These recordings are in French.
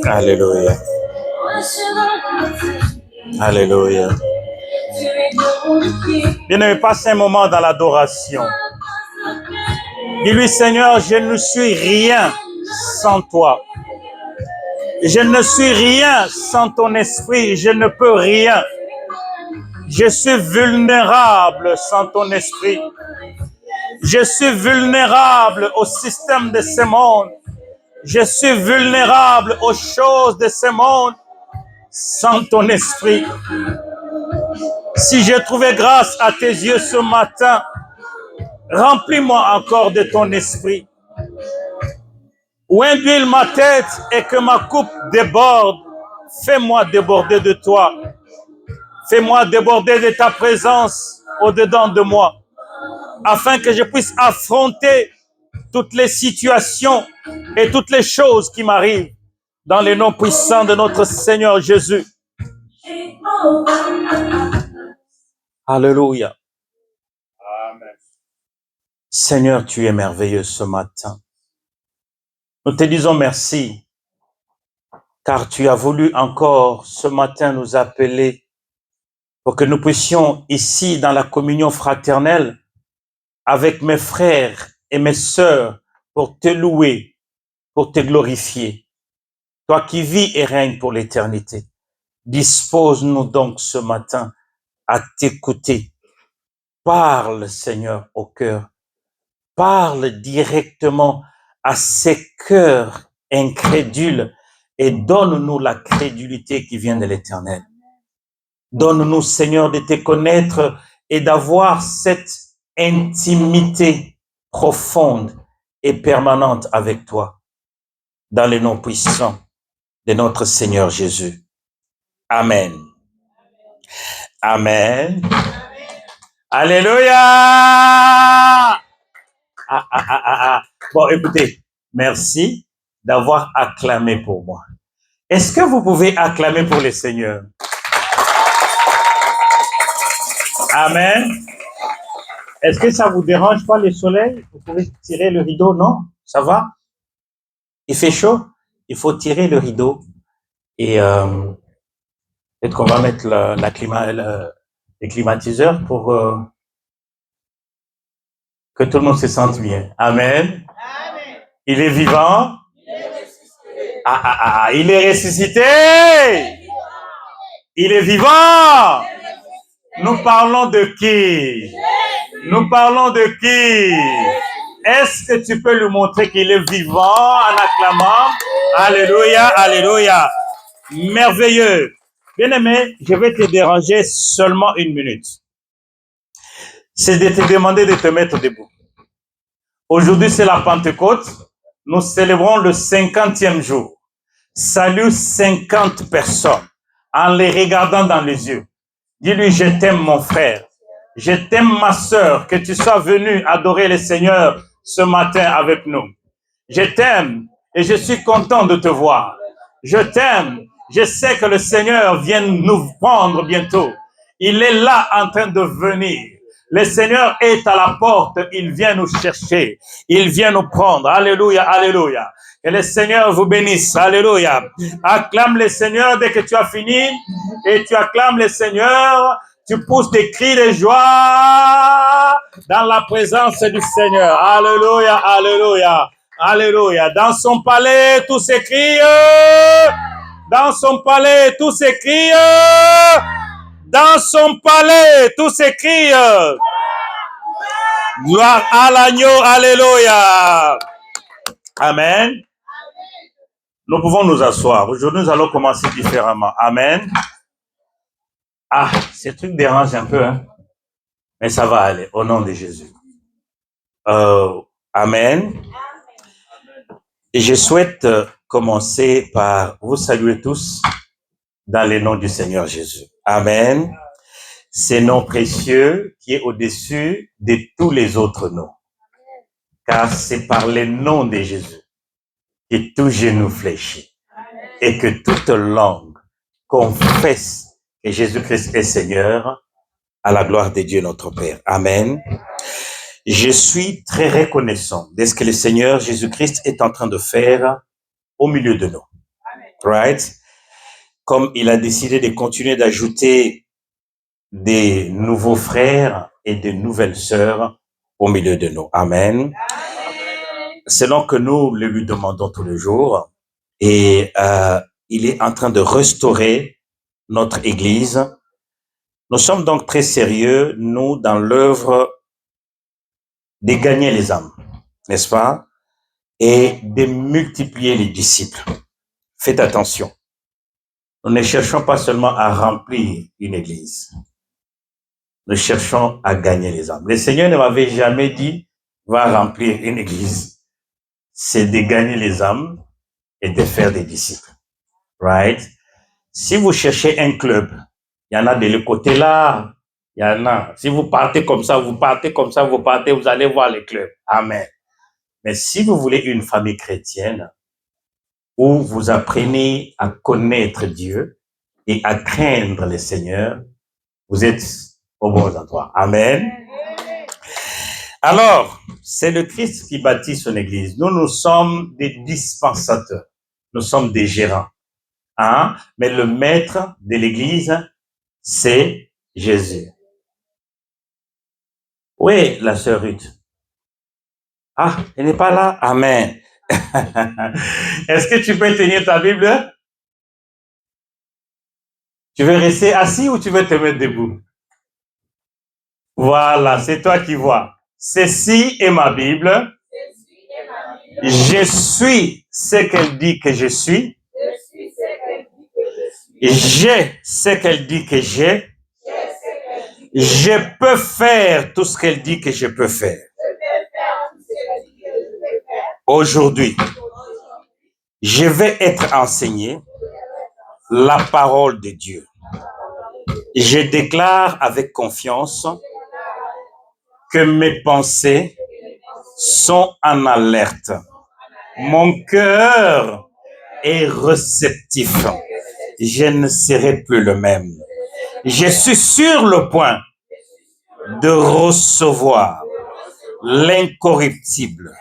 Alléluia. Alléluia. Bien-aimé, passe un moment dans l'adoration. Dis-lui, Seigneur, je ne suis rien sans toi. Je ne suis rien sans ton esprit. Je ne peux rien. Je suis vulnérable sans ton esprit. Je suis vulnérable au système de ce monde. Je suis vulnérable aux choses de ce monde sans ton esprit. Si j'ai trouvé grâce à tes yeux ce matin, remplis-moi encore de ton esprit. Ou induis ma tête et que ma coupe déborde. Fais-moi déborder de toi. Fais-moi déborder de ta présence au-dedans de moi, afin que je puisse affronter toutes les situations et toutes les choses qui m'arrivent dans le nom puissant de notre Seigneur Jésus. Alléluia. Amen. Seigneur, tu es merveilleux ce matin. Nous te disons merci, car tu as voulu encore ce matin nous appeler pour que nous puissions ici dans la communion fraternelle avec mes frères et mes sœurs pour te louer, pour te glorifier. Toi qui vis et règnes pour l'éternité, dispose-nous donc ce matin à t'écouter. Parle, Seigneur, au cœur. Parle directement à ces cœurs incrédules et donne-nous la crédulité qui vient de l'Éternel. Donne-nous, Seigneur, de te connaître et d'avoir cette intimité profonde et permanente avec toi, dans le nom puissant de notre Seigneur Jésus. Amen. Amen. Alléluia. Bon, écoutez, merci d'avoir acclamé pour moi. Est-ce que vous pouvez acclamer pour le Seigneur? Amen. Est-ce que ça vous dérange pas le soleil? Vous pouvez tirer le rideau, non? Ça va? Il fait chaud? Il faut tirer le rideau et peut-être qu'on va mettre les climatiseurs pour que tout le monde se sente bien. Amen. Amen. Il est vivant. Il est ressuscité. Il est vivant. Nous parlons de qui? Nous parlons de qui? Est-ce que tu peux lui montrer qu'il est vivant en acclamant? Alléluia, alléluia. Merveilleux. Bien-aimé, je vais te déranger seulement une minute. C'est de te demander de te mettre debout. Aujourd'hui, c'est la Pentecôte. Nous célébrons le 50e jour. Salue 50 personnes en les regardant dans les yeux. Dis-lui, je t'aime mon frère. Je t'aime ma sœur, que tu sois venu adorer le Seigneur ce matin avec nous. Je t'aime et je suis content de te voir. Je t'aime. Je sais que le Seigneur vient nous prendre bientôt. Il est là en train de venir. Le Seigneur est à la porte. Il vient nous chercher. Il vient nous prendre. Alléluia, alléluia. Que le Seigneur vous bénisse. Alléluia. Acclame le Seigneur dès que tu as fini. Et tu acclames le Seigneur. Tu pousses des cris de joie dans la présence du Seigneur. Alléluia, alléluia, alléluia. Dans son palais, tout s'écrie. Dans son palais, tout s'écrie. Dans son palais, tout s'écrie. Gloire à l'agneau, alléluia. Amen. Nous pouvons nous asseoir. Aujourd'hui, nous allons commencer différemment. Amen. Ces trucs dérangent un peu, hein? Mais ça va aller, au nom de Jésus. Amen. Et je souhaite commencer par vous saluer tous dans le nom du Seigneur Jésus. Amen. C'est nom précieux qui est au-dessus de tous les autres noms. Car c'est par le nom de Jésus que tout genou fléchit et que toute langue confesse que Jésus-Christ est Seigneur à la gloire de Dieu notre Père. Amen. Je suis très reconnaissant de ce que le Seigneur Jésus-Christ est en train de faire au milieu de nous. Right? Comme il a décidé de continuer d'ajouter des nouveaux frères et de nouvelles sœurs au milieu de nous. Amen. Selon que nous le lui demandons tous les jours. Et il est en train de restaurer notre Église. Nous sommes donc très sérieux, nous, dans l'œuvre de gagner les âmes, n'est-ce pas? Et de multiplier les disciples. Faites attention. Nous ne cherchons pas seulement à remplir une église. Nous cherchons à gagner les âmes. Le Seigneur ne m'avait jamais dit, va remplir une église. C'est de gagner les âmes et de faire des disciples. Right? Si vous cherchez un club, il y en a de l'autre côté là, il y en a. Si vous partez comme ça, vous partez comme ça, vous partez, vous allez voir les clubs. Amen. Mais si vous voulez une famille chrétienne, où vous apprenez à connaître Dieu et à craindre le Seigneur, vous êtes au bon endroit. Amen. Alors, c'est le Christ qui bâtit son Église. Nous, nous sommes des dispensateurs. Nous sommes des gérants. Hein? Mais le maître de l'Église, c'est Jésus. Oui, la sœur Ruth. Ah, elle n'est pas là? Amen. Est-ce que tu peux tenir ta Bible? Tu veux rester assis ou tu veux te mettre debout? Voilà, c'est toi qui vois. Ceci est ma Bible. Je suis ce qu'elle dit que je suis. J'ai ce qu'elle dit que j'ai. Je peux faire tout ce qu'elle dit que je peux faire. Aujourd'hui, je vais être enseigné la parole de Dieu. Je déclare avec confiance que mes pensées sont en alerte. Mon cœur est réceptif. Je ne serai plus le même. Je suis sur le point de recevoir l'incorruptible,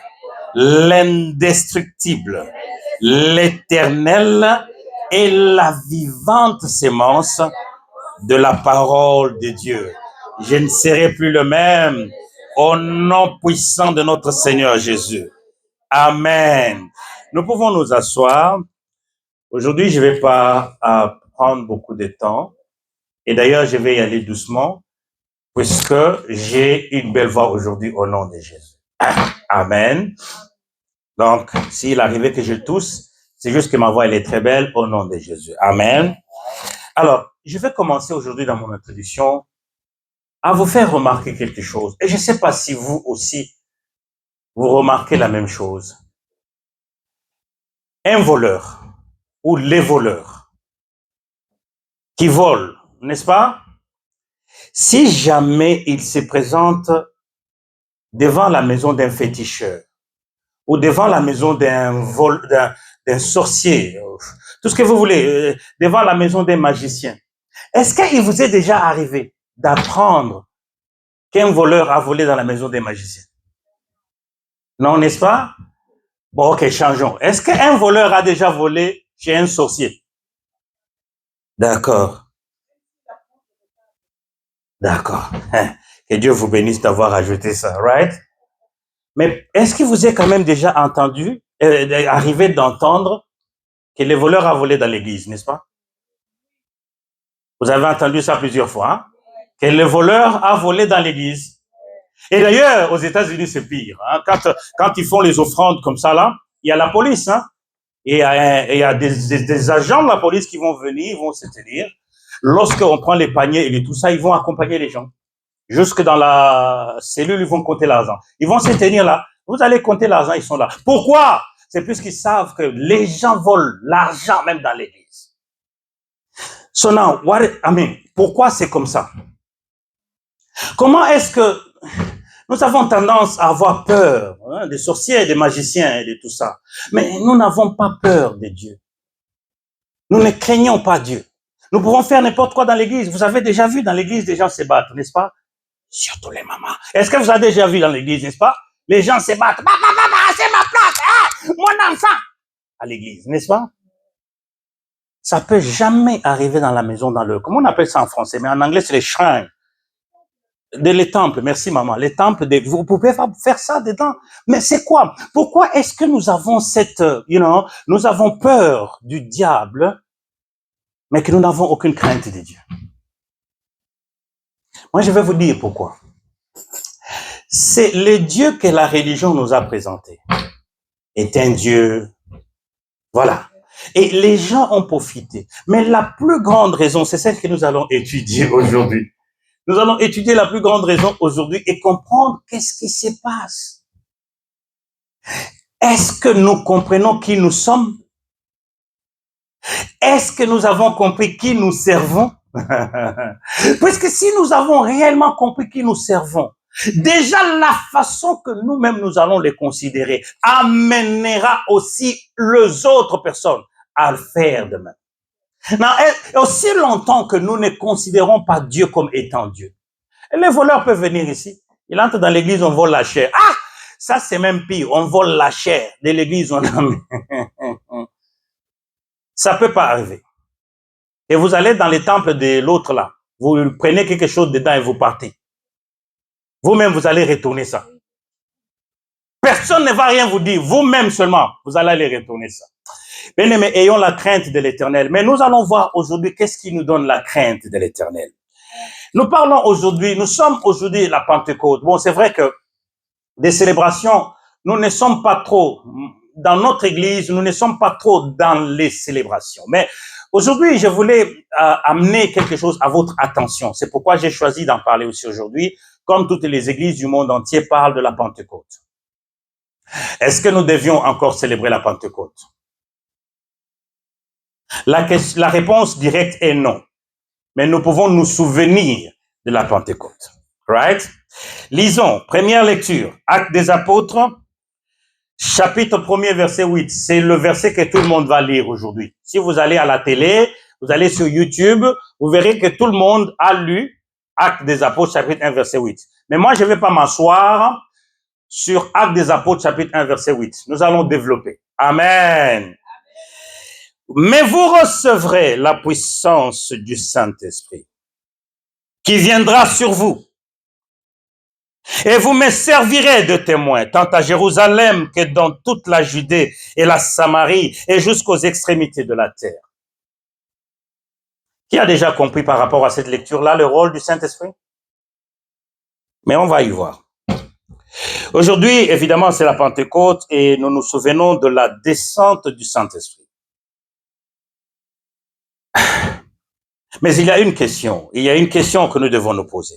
l'indestructible, l'éternel et la vivante sémence de la parole de Dieu. Je ne serai plus le même au nom puissant de notre Seigneur Jésus. Amen. Nous pouvons nous asseoir. Aujourd'hui, je ne vais pas prendre beaucoup de temps. Et d'ailleurs, je vais y aller doucement, puisque j'ai une belle voix aujourd'hui au nom de Jésus. Amen. Donc, s'il arrivait que je tousse, c'est juste que ma voix, elle est très belle au nom de Jésus. Amen. Alors, je vais commencer aujourd'hui dans mon introduction à vous faire remarquer quelque chose. Et je ne sais pas si vous aussi, vous remarquez la même chose. Un voleur ou les voleurs qui volent, n'est-ce pas? Si jamais il se présente devant la maison d'un féticheur ou devant la maison d'un sorcier, tout ce que vous voulez, devant la maison d'un magicien, est-ce qu'il vous est déjà arrivé d'apprendre qu'un voleur a volé dans la maison des magiciens? Non, n'est-ce pas? Bon, ok, changeons. Est-ce qu'un voleur a déjà volé chez un sorcier? D'accord. D'accord. Que Dieu vous bénisse d'avoir ajouté ça, right? Mais est-ce qu'il vous est quand même déjà entendu, arrivé d'entendre que le voleur a volé dans l'église, n'est-ce pas? Vous avez entendu ça plusieurs fois, hein? Que le voleur a volé dans l'église. Et d'ailleurs, aux États-Unis, c'est pire. Hein? Quand ils font les offrandes comme ça, là, il y a la police, hein? Et il y a des agents de la police qui vont venir, ils vont se tenir. Lorsqu'on prend les paniers et tout ça, ils vont accompagner les gens. Jusque dans la cellule, ils vont compter l'argent. Ils vont se tenir là. Vous allez compter l'argent, ils sont là. Pourquoi? C'est puisqu'ils savent que les gens volent l'argent même dans l'église. So now, pourquoi c'est comme ça? Comment est-ce que nous avons tendance à avoir peur des sorciers, des magiciens et de tout ça? Mais nous n'avons pas peur de Dieu. Nous ne craignons pas Dieu. Nous pouvons faire n'importe quoi dans l'église. Vous avez déjà vu dans l'église des gens se battre, n'est-ce pas? Surtout les mamans. Est-ce que vous avez déjà vu dans l'église, n'est-ce pas? Les gens se battent. C'est ma place, hein? Mon enfant. À l'église, n'est-ce pas? Ça peut jamais arriver dans la maison, comment on appelle ça en français? Mais en anglais, c'est les shrines. Les temples, merci maman. Les temples, vous pouvez faire ça dedans. Mais c'est quoi? Pourquoi est-ce que nous avons nous avons peur du diable, mais que nous n'avons aucune crainte de Dieu? Moi, je vais vous dire pourquoi. C'est le Dieu que la religion nous a présenté. Est un Dieu. Voilà. Et les gens ont profité. Mais la plus grande raison, c'est celle que nous allons étudier aujourd'hui. Nous allons étudier la plus grande raison aujourd'hui et comprendre qu'est-ce qui se passe. Est-ce que nous comprenons qui nous sommes? Est-ce que nous avons compris qui nous servons? Parce que si nous avons réellement compris qui nous servons, déjà la façon que nous-mêmes nous allons les considérer amènera aussi les autres personnes à le faire de même. Aussi longtemps que nous ne considérons pas Dieu comme étant Dieu. Et les voleurs peuvent venir ici. Ils entrent dans l'église, on vole la chair. Ah! Ça, c'est même pire. On vole la chair de l'église. Ça peut pas arriver. Et vous allez dans les temples de l'autre là. Vous prenez quelque chose dedans et vous partez. Vous-même, vous allez retourner ça. Personne ne va rien vous dire. Vous-même seulement, vous allez aller retourner ça. Bien-aimés, ayons la crainte de l'Éternel. Mais nous allons voir aujourd'hui qu'est-ce qui nous donne la crainte de l'Éternel. Nous parlons aujourd'hui, nous sommes aujourd'hui la Pentecôte. Bon, c'est vrai que des célébrations, nous ne sommes pas trop, dans notre église, nous ne sommes pas trop dans les célébrations. Mais aujourd'hui, je voulais amener quelque chose à votre attention. C'est pourquoi j'ai choisi d'en parler aussi aujourd'hui, comme toutes les églises du monde entier parlent de la Pentecôte. Est-ce que nous devions encore célébrer la Pentecôte? La réponse directe est non. Mais nous pouvons nous souvenir de la Pentecôte. Right? Lisons, première lecture, Actes des Apôtres, chapitre 1er, verset 8. C'est le verset que tout le monde va lire aujourd'hui. Si vous allez à la télé, vous allez sur YouTube, vous verrez que tout le monde a lu Actes des Apôtres, chapitre 1, verset 8. Mais moi, je ne vais pas m'asseoir sur Actes des Apôtres, chapitre 1, verset 8. Nous allons développer. Amen. Mais vous recevrez la puissance du Saint-Esprit qui viendra sur vous. Et vous me servirez de témoin, tant à Jérusalem que dans toute la Judée et la Samarie et jusqu'aux extrémités de la terre. Qui a déjà compris par rapport à cette lecture-là le rôle du Saint-Esprit? Mais on va y voir. Aujourd'hui, évidemment, c'est la Pentecôte et nous nous souvenons de la descente du Saint-Esprit. Mais il y a une question que nous devons nous poser.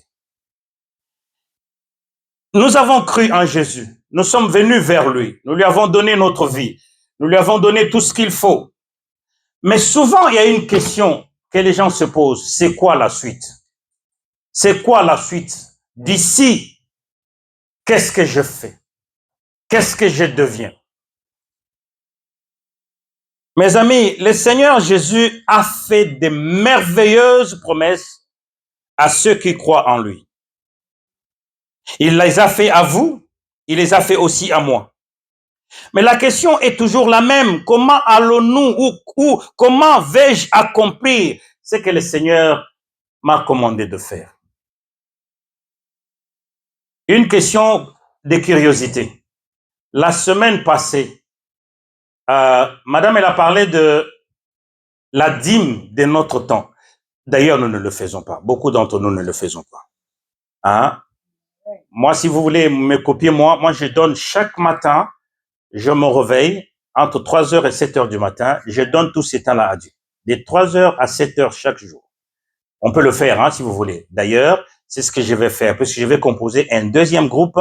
Nous avons cru en Jésus, nous sommes venus vers lui, nous lui avons donné notre vie, nous lui avons donné tout ce qu'il faut. Mais souvent, il y a une question que les gens se posent, c'est quoi la suite? C'est quoi la suite? D'ici, qu'est-ce que je fais? Qu'est-ce que je deviens? Mes amis, le Seigneur Jésus a fait de merveilleuses promesses à ceux qui croient en lui. Il les a fait à vous, il les a fait aussi à moi. Mais la question est toujours la même. Comment allons-nous ou comment vais-je accomplir ce que le Seigneur m'a commandé de faire? Une question de curiosité. La semaine passée, Madame, elle a parlé de la dîme de notre temps. D'ailleurs, nous ne le faisons pas. Beaucoup d'entre nous ne le faisons pas. Hein? Moi, si vous voulez me copier, moi, je donne chaque matin, je me réveille entre 3h et 7h du matin, je donne tout ce temps-là à Dieu. De 3h à 7h chaque jour. On peut le faire, hein, si vous voulez. D'ailleurs, c'est ce que je vais faire, parce que je vais composer un deuxième groupe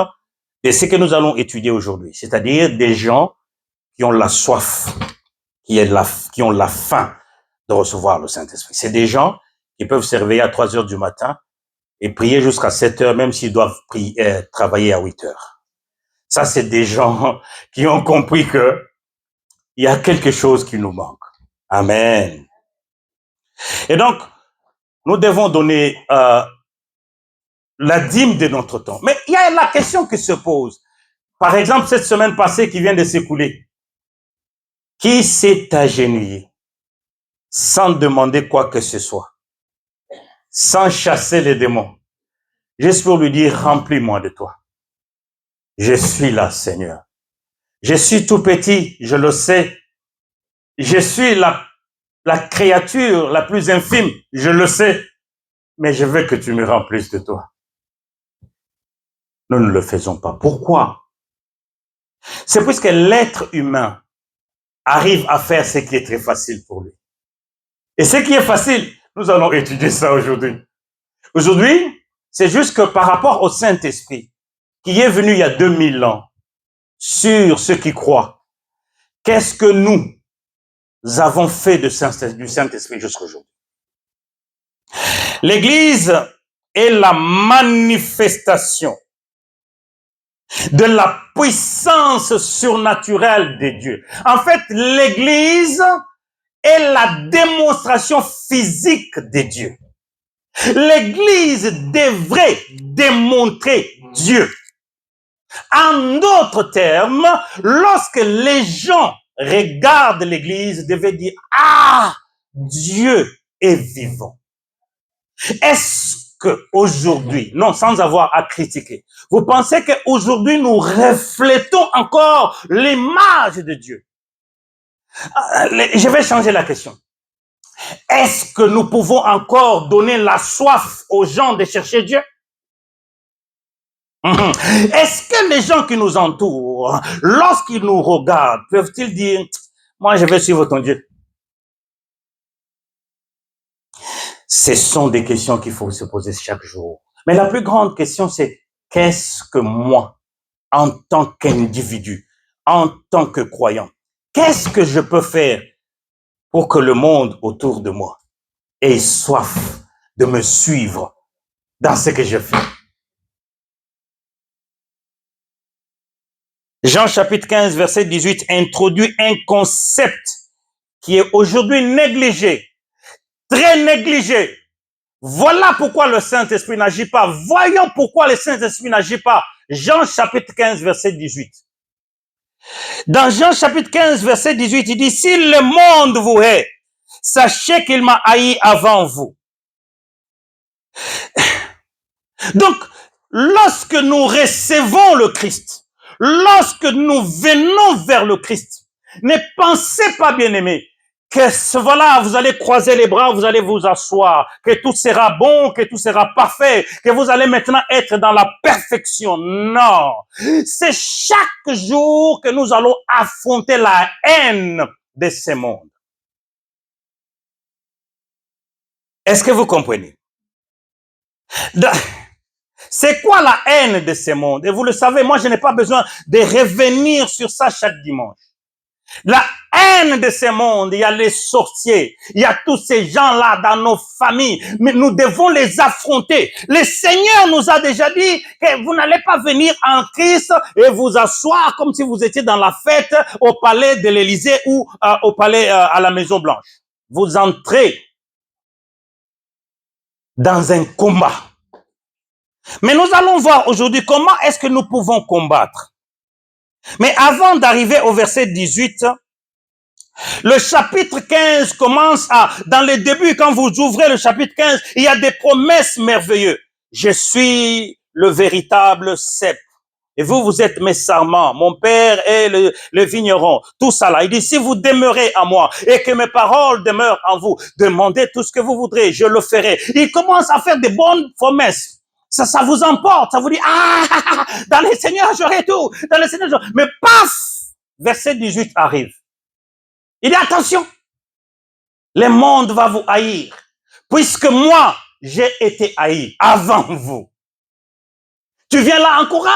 de ce que nous allons étudier aujourd'hui. C'est-à-dire des gens qui ont la soif, qui ont la faim de recevoir le Saint-Esprit. C'est des gens qui peuvent se réveiller à 3h du matin et prier jusqu'à 7h, même s'ils doivent travailler à 8h. Ça, c'est des gens qui ont compris que il y a quelque chose qui nous manque. Amen. Et donc, nous devons donner la dîme de notre temps. Mais il y a la question qui se pose. Par exemple, cette semaine passée qui vient de s'écouler, qui s'est agenouillé sans demander quoi que ce soit, sans chasser les démons, juste pour lui dire, remplis-moi de toi. Je suis là, Seigneur. Je suis tout petit, je le sais. Je suis la créature la plus infime, je le sais. Mais je veux que tu me remplisses de toi. Nous ne le faisons pas. Pourquoi? C'est puisque l'être humain arrive à faire ce qui est très facile pour lui. Et ce qui est facile, nous allons étudier ça aujourd'hui. Aujourd'hui, c'est juste que par rapport au Saint-Esprit, qui est venu il y a 2000 ans, sur ceux qui croient, qu'est-ce que nous avons fait du Saint-Esprit jusqu'à aujourd'hui? L'Église est la manifestation de la puissance surnaturelle de Dieu. En fait, l'Église est la démonstration physique de Dieu. L'Église devrait démontrer Dieu. En d'autres termes, lorsque les gens regardent l'Église, ils devaient dire, ah, Dieu est vivant. Est-ce qu'aujourd'hui, non, sans avoir à critiquer, vous pensez qu'aujourd'hui nous reflétons encore l'image de Dieu? Je vais changer la question. Est-ce que nous pouvons encore donner la soif aux gens de chercher Dieu? Est-ce que les gens qui nous entourent, lorsqu'ils nous regardent, peuvent-ils dire, moi je vais suivre ton Dieu? Ce sont des questions qu'il faut se poser chaque jour. Mais la plus grande question, c'est qu'est-ce que moi, en tant qu'individu, en tant que croyant, qu'est-ce que je peux faire pour que le monde autour de moi ait soif de me suivre dans ce que je fais? Jean chapitre 15, verset 18 introduit un concept qui est aujourd'hui négligé, très négligé. Voilà pourquoi le Saint-Esprit n'agit pas. Voyons pourquoi le Saint-Esprit n'agit pas. Jean chapitre 15, verset 18. Dans Jean chapitre 15, verset 18, il dit, si le monde vous hait, sachez qu'il m'a haï avant vous. Donc, lorsque nous recevons le Christ, lorsque nous venons vers le Christ, ne pensez pas, bien-aimés, que voilà, vous allez croiser les bras, vous allez vous asseoir, que tout sera bon, que tout sera parfait, que vous allez maintenant être dans la perfection. Non. C'est chaque jour que nous allons affronter la haine de ce monde. Est-ce que vous comprenez? C'est quoi la haine de ce monde? Et vous le savez, moi je n'ai pas besoin de revenir sur ça chaque dimanche. La haine de ce monde, il y a les sorciers, il y a tous ces gens-là dans nos familles, mais nous devons les affronter. Le Seigneur nous a déjà dit que vous n'allez pas venir en Christ et vous asseoir comme si vous étiez dans la fête au palais de l'Élysée ou au palais à la Maison Blanche. Vous entrez dans un combat. Mais nous allons voir aujourd'hui comment est-ce que nous pouvons combattre. Mais avant d'arriver au verset 18, le chapitre 15 commence dans le début, quand vous ouvrez le chapitre 15, il y a des promesses merveilleuses. Je suis le véritable cep. Et vous, vous êtes mes sarments. Mon père est le vigneron. Tout ça là. Il dit, si vous demeurez en moi et que mes paroles demeurent en vous, demandez tout ce que vous voudrez, je le ferai. Il commence à faire des bonnes promesses. Ça vous emporte. Ça vous dit, dans le Seigneur, j'aurai tout. Dans le Seigneur, j'aurai. Mais paf! Verset 18 arrive. Il dit, attention. Le monde va vous haïr. Puisque moi, j'ai été haï avant vous. Tu viens là encore,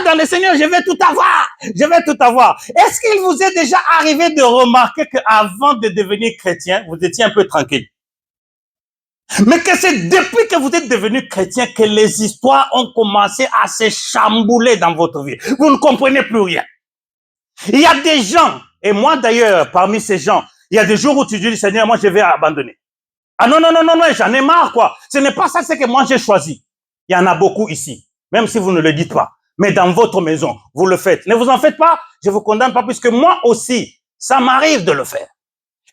dans le Seigneur, je vais tout avoir. Je vais tout avoir. Est-ce qu'il vous est déjà arrivé de remarquer qu'avant de devenir chrétien, vous étiez un peu tranquille? Mais que c'est depuis que vous êtes devenu chrétien que les histoires ont commencé à se chambouler dans votre vie. Vous ne comprenez plus rien. Il y a des gens, et moi d'ailleurs, parmi ces gens, il y a des jours où tu dis, Seigneur, moi je vais abandonner. Ah non, j'en ai marre, quoi. Ce n'est pas ça, c'est que moi j'ai choisi. Il y en a beaucoup ici, même si vous ne le dites pas. Mais dans votre maison, vous le faites. Ne vous en faites pas, je ne vous condamne pas, puisque moi aussi, ça m'arrive de le faire.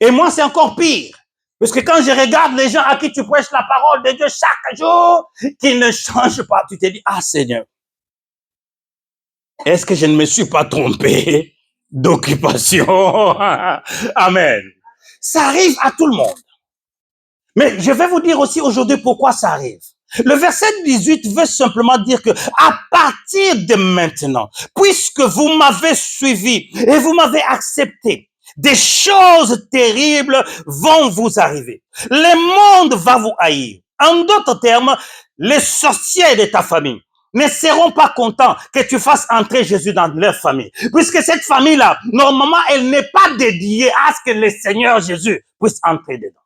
Et moi, c'est encore pire. Parce que quand je regarde les gens à qui tu prêches la parole de Dieu chaque jour, qui ne changent pas, tu te dis, ah Seigneur, est-ce que je ne me suis pas trompé d'occupation? Amen. Ça arrive à tout le monde. Mais je vais vous dire aussi aujourd'hui pourquoi ça arrive. Le verset 18 veut simplement dire que à partir de maintenant, puisque vous m'avez suivi et vous m'avez accepté, des choses terribles vont vous arriver. Le monde va vous haïr. En d'autres termes, les sorciers de ta famille ne seront pas contents que tu fasses entrer Jésus dans leur famille. Puisque cette famille-là, normalement, elle n'est pas dédiée à ce que le Seigneur Jésus puisse entrer dedans.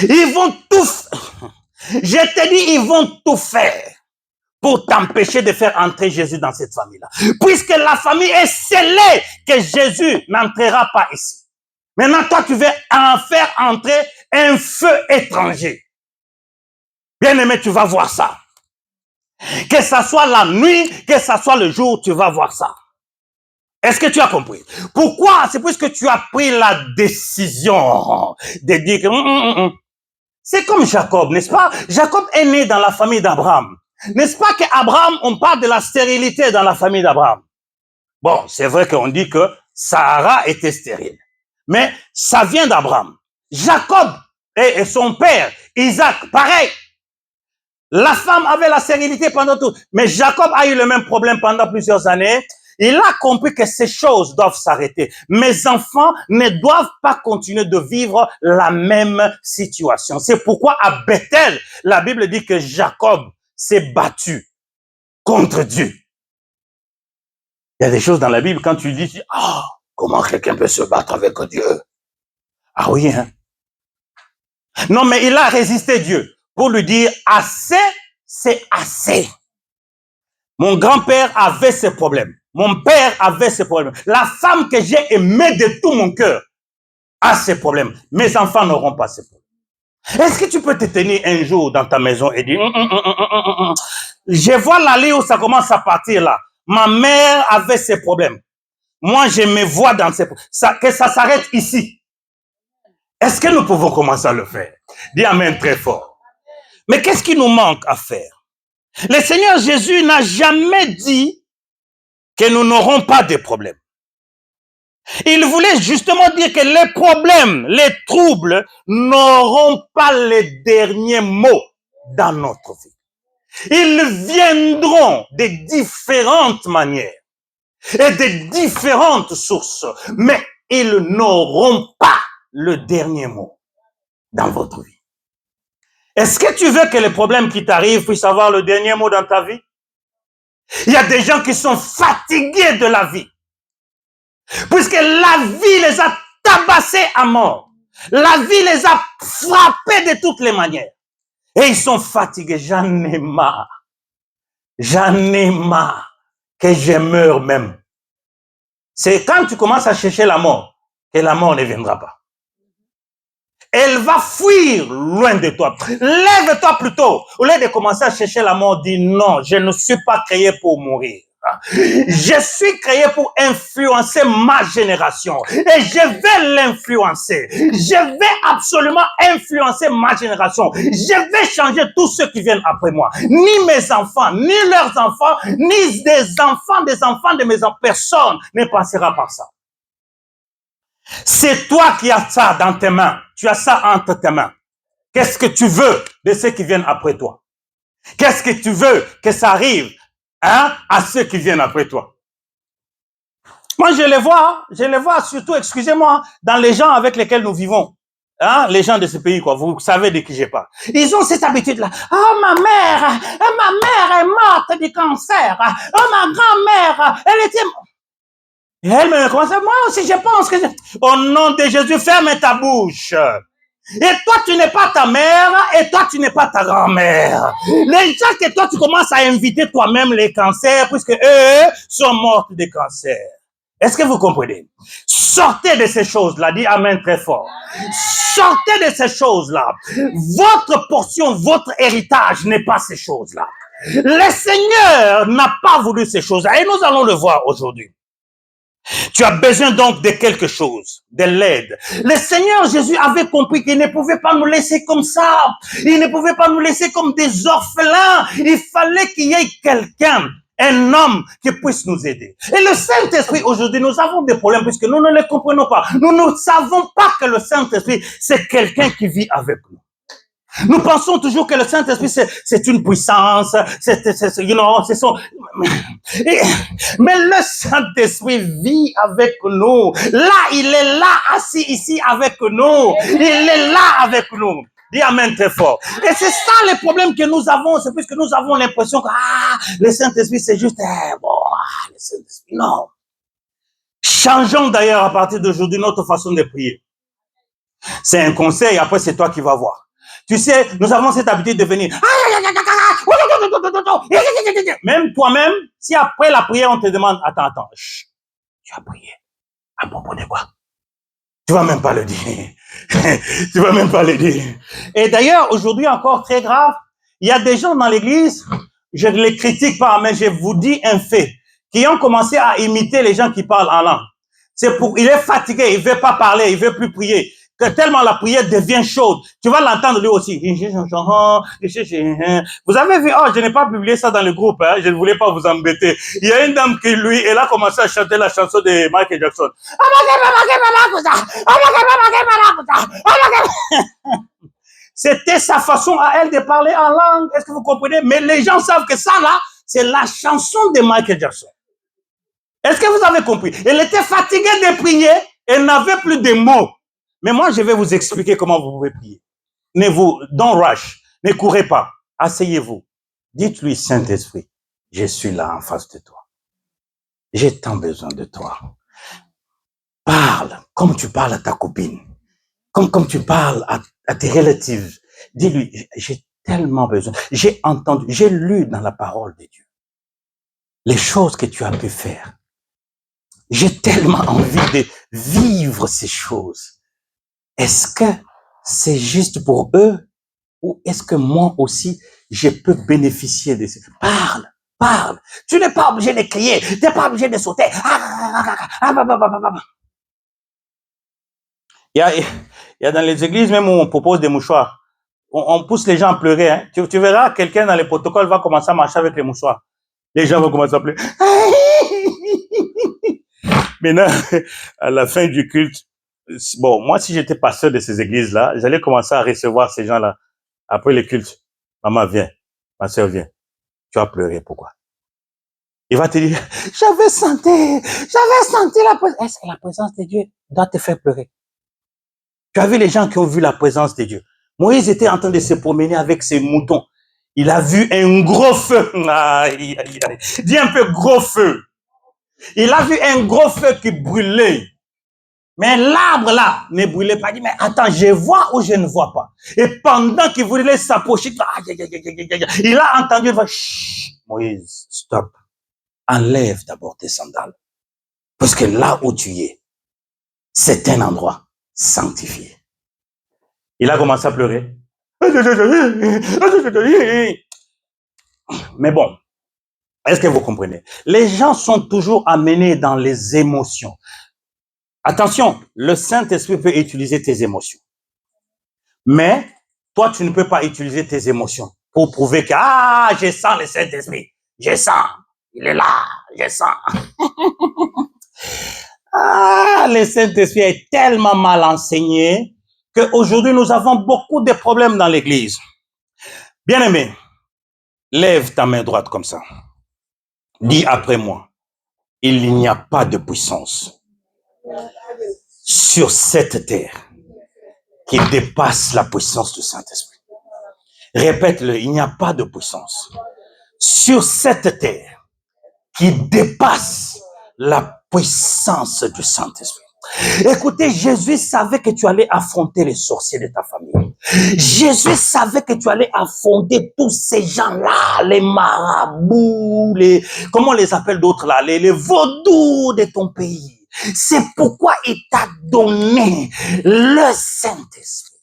Ils vont tout, je te dis, ils vont tout faire pour t'empêcher de faire entrer Jésus dans cette famille-là. Puisque la famille est scellée que Jésus n'entrera pas ici. Maintenant, toi, tu veux en faire entrer un feu étranger. Bien-aimé, tu vas voir ça. Que ça soit la nuit, que ça soit le jour, tu vas voir ça. Est-ce que tu as compris? Pourquoi? C'est puisque tu as pris la décision de dire que... C'est comme Jacob, n'est-ce pas? Jacob est né dans la famille d'Abraham. N'est-ce pas qu'Abraham, on parle de la stérilité dans la famille d'Abraham? Bon, c'est vrai qu'on dit que Sarah était stérile. Mais ça vient d'Abraham. Jacob et son père, Isaac, pareil. La femme avait la stérilité pendant tout. Mais Jacob a eu le même problème pendant plusieurs années. Il a compris que ces choses doivent s'arrêter. Mes enfants ne doivent pas continuer de vivre la même situation. C'est pourquoi à Bethel, la Bible dit que Jacob s'est battu contre Dieu. Il y a des choses dans la Bible, quand tu dis, ah, comment quelqu'un peut se battre avec Dieu? Ah oui, hein? Non, mais il a résisté Dieu pour lui dire, assez, c'est assez. Mon grand-père avait ce problème. Mon père avait ce problème. La femme que j'ai aimée de tout mon cœur a ce problème. Mes enfants n'auront pas ce problème. Est-ce que tu peux te tenir un jour dans ta maison et dire, je vois l'allée où ça commence à partir là. Ma mère avait ce problème. Moi, je me vois dans ces problèmes. Que ça s'arrête ici. Est-ce que nous pouvons commencer à le faire? Dis amen très fort. Mais qu'est-ce qui nous manque à faire? Le Seigneur Jésus n'a jamais dit que nous n'aurons pas de problèmes. Il voulait justement dire que les problèmes, les troubles n'auront pas les derniers mots dans notre vie. Ils viendront de différentes manières et de différentes sources, mais ils n'auront pas le dernier mot dans votre vie. Est-ce que tu veux que les problèmes qui t'arrivent puissent avoir le dernier mot dans ta vie? Il y a des gens qui sont fatigués de la vie. Puisque la vie les a tabassés à mort. La vie les a frappés de toutes les manières. Et ils sont fatigués. J'en ai marre. J'en ai marre que je meure même. C'est quand tu commences à chercher la mort que la mort ne viendra pas. Elle va fuir loin de toi. Lève-toi plutôt. Au lieu de commencer à chercher la mort, dis non, je ne suis pas créé pour mourir. Je suis créé pour influencer ma génération. Et je vais l'influencer. Je vais absolument influencer ma génération. Je vais changer tous ceux qui viennent après moi. Ni mes enfants, ni leurs enfants, ni des enfants de mes enfants. Personne ne passera par ça. C'est toi qui as ça dans tes mains. Tu as ça entre tes mains. Qu'est-ce que tu veux de ceux qui viennent après toi? Qu'est-ce que tu veux que ça arrive à ceux qui viennent après toi? Moi, je les vois surtout, excusez-moi, dans les gens avec lesquels nous vivons. Les gens de ce pays, quoi. Vous savez de qui je parle. Ils ont cette habitude-là. Oh, ma mère est morte du cancer. Oh, ma grand-mère, elle était... Et elle me commence, moi aussi je pense que... Au nom de Jésus, ferme ta bouche. Et toi, tu n'es pas ta mère, et toi, tu n'es pas ta grand-mère. Les gens que toi, tu commences à inviter toi-même les cancers, puisque eux sont morts de cancer. Est-ce que vous comprenez? Sortez de ces choses-là. Dis Amen très fort. Sortez de ces choses-là. Votre portion, votre héritage n'est pas ces choses-là. Le Seigneur n'a pas voulu ces choses-là. Et nous allons le voir aujourd'hui. Tu as besoin donc de quelque chose, de l'aide. Le Seigneur Jésus avait compris qu'il ne pouvait pas nous laisser comme ça. Il ne pouvait pas nous laisser comme des orphelins. Il fallait qu'il y ait quelqu'un, un homme qui puisse nous aider. Et le Saint-Esprit, aujourd'hui, nous avons des problèmes puisque nous ne le comprenons pas. Nous ne savons pas que le Saint-Esprit, c'est quelqu'un qui vit avec nous. Nous pensons toujours que le Saint-Esprit, c'est une puissance, c'est son... Mais le Saint-Esprit vit avec nous. Là, il est là, assis ici avec nous. Il est là avec nous. Dis Amen très fort. Et c'est ça le problème que nous avons, c'est puisque nous avons l'impression que, le Saint-Esprit, c'est juste, le Saint-Esprit, non. Changeons d'ailleurs à partir d'aujourd'hui notre façon de prier. C'est un conseil, après c'est toi qui vas voir. Tu sais, nous avons cette habitude de venir. Même toi-même, si après la prière, on te demande, attends, tu as prié. À propos de quoi? Tu vas même pas le dire. Tu vas même pas le dire. Et d'ailleurs, aujourd'hui encore très grave, il y a des gens dans l'église, je ne les critique pas, mais je vous dis un fait, qui ont commencé à imiter les gens qui parlent en langue. Il est fatigué, il veut pas parler, il veut plus prier. Que tellement la prière devient chaude. Tu vas l'entendre lui aussi. Vous avez vu, je n'ai pas publié ça dans le groupe, hein, je ne voulais pas vous embêter. Il y a une dame qui, lui, elle a commencé à chanter la chanson de Michael Jackson. C'était sa façon à elle de parler en langue. Est-ce que vous comprenez? Mais les gens savent que ça, là, c'est la chanson de Michael Jackson. Est-ce que vous avez compris? Elle était fatiguée de prier, elle n'avait plus de mots. Mais moi, je vais vous expliquer comment vous pouvez prier. Don't rush, ne courez pas, asseyez-vous. Dites-lui, Saint-Esprit, je suis là en face de toi. J'ai tant besoin de toi. Parle comme tu parles à ta copine, comme tu parles à tes relatives. Dis-lui, j'ai tellement besoin. J'ai entendu, j'ai lu dans la parole de Dieu les choses que tu as pu faire. J'ai tellement envie de vivre ces choses. Est-ce que c'est juste pour eux ou est-ce que moi aussi, je peux bénéficier de ça? Parle. Tu n'es pas obligé de crier, tu n'es pas obligé de sauter. Il y a dans les églises même où on propose des mouchoirs. On pousse les gens à pleurer. Hein. Tu verras, quelqu'un dans les protocoles va commencer à marcher avec les mouchoirs. Les gens vont commencer à pleurer. Maintenant, à la fin du culte, bon, moi, si j'étais pasteur de ces églises-là, j'allais commencer à recevoir ces gens-là. Après le culte, maman, viens. Ma soeur, viens. Tu vas pleurer. Pourquoi? Il va te dire, j'avais senti la présence. Est-ce que la présence de Dieu doit te faire pleurer? Tu as vu les gens qui ont vu la présence de Dieu. Moïse était en train de se promener avec ses moutons. Il a vu un gros feu. Dis un peu gros feu. Il a vu un gros feu qui brûlait. Mais l'arbre là ne brûlait pas. Il dit, mais attends, je vois ou je ne vois pas. Et pendant qu'il voulait s'approcher, il a entendu, Moïse, stop. Enlève d'abord tes sandales. Parce que là où tu es, c'est un endroit sanctifié. Il a commencé à pleurer. Mais bon, est-ce que vous comprenez? Les gens sont toujours amenés dans les émotions. Attention, le Saint-Esprit peut utiliser tes émotions. Mais toi, tu ne peux pas utiliser tes émotions pour prouver que, je sens le Saint-Esprit. Je sens. Il est là. Je sens. Le Saint-Esprit est tellement mal enseigné qu'aujourd'hui, nous avons beaucoup de problèmes dans l'Église. Bien-aimé, lève ta main droite comme ça. Dis après moi, il n'y a pas de puissance sur cette terre qui dépasse la puissance du Saint-Esprit. Répète-le, il n'y a pas de puissance sur cette terre qui dépasse la puissance du Saint-Esprit. Écoutez, Jésus savait que tu allais affronter les sorciers de ta famille. Jésus savait que tu allais affronter tous ces gens-là, les marabouts, comment on les appelle d'autres là, les vaudous de ton pays. C'est pourquoi il t'a donné le Saint-Esprit.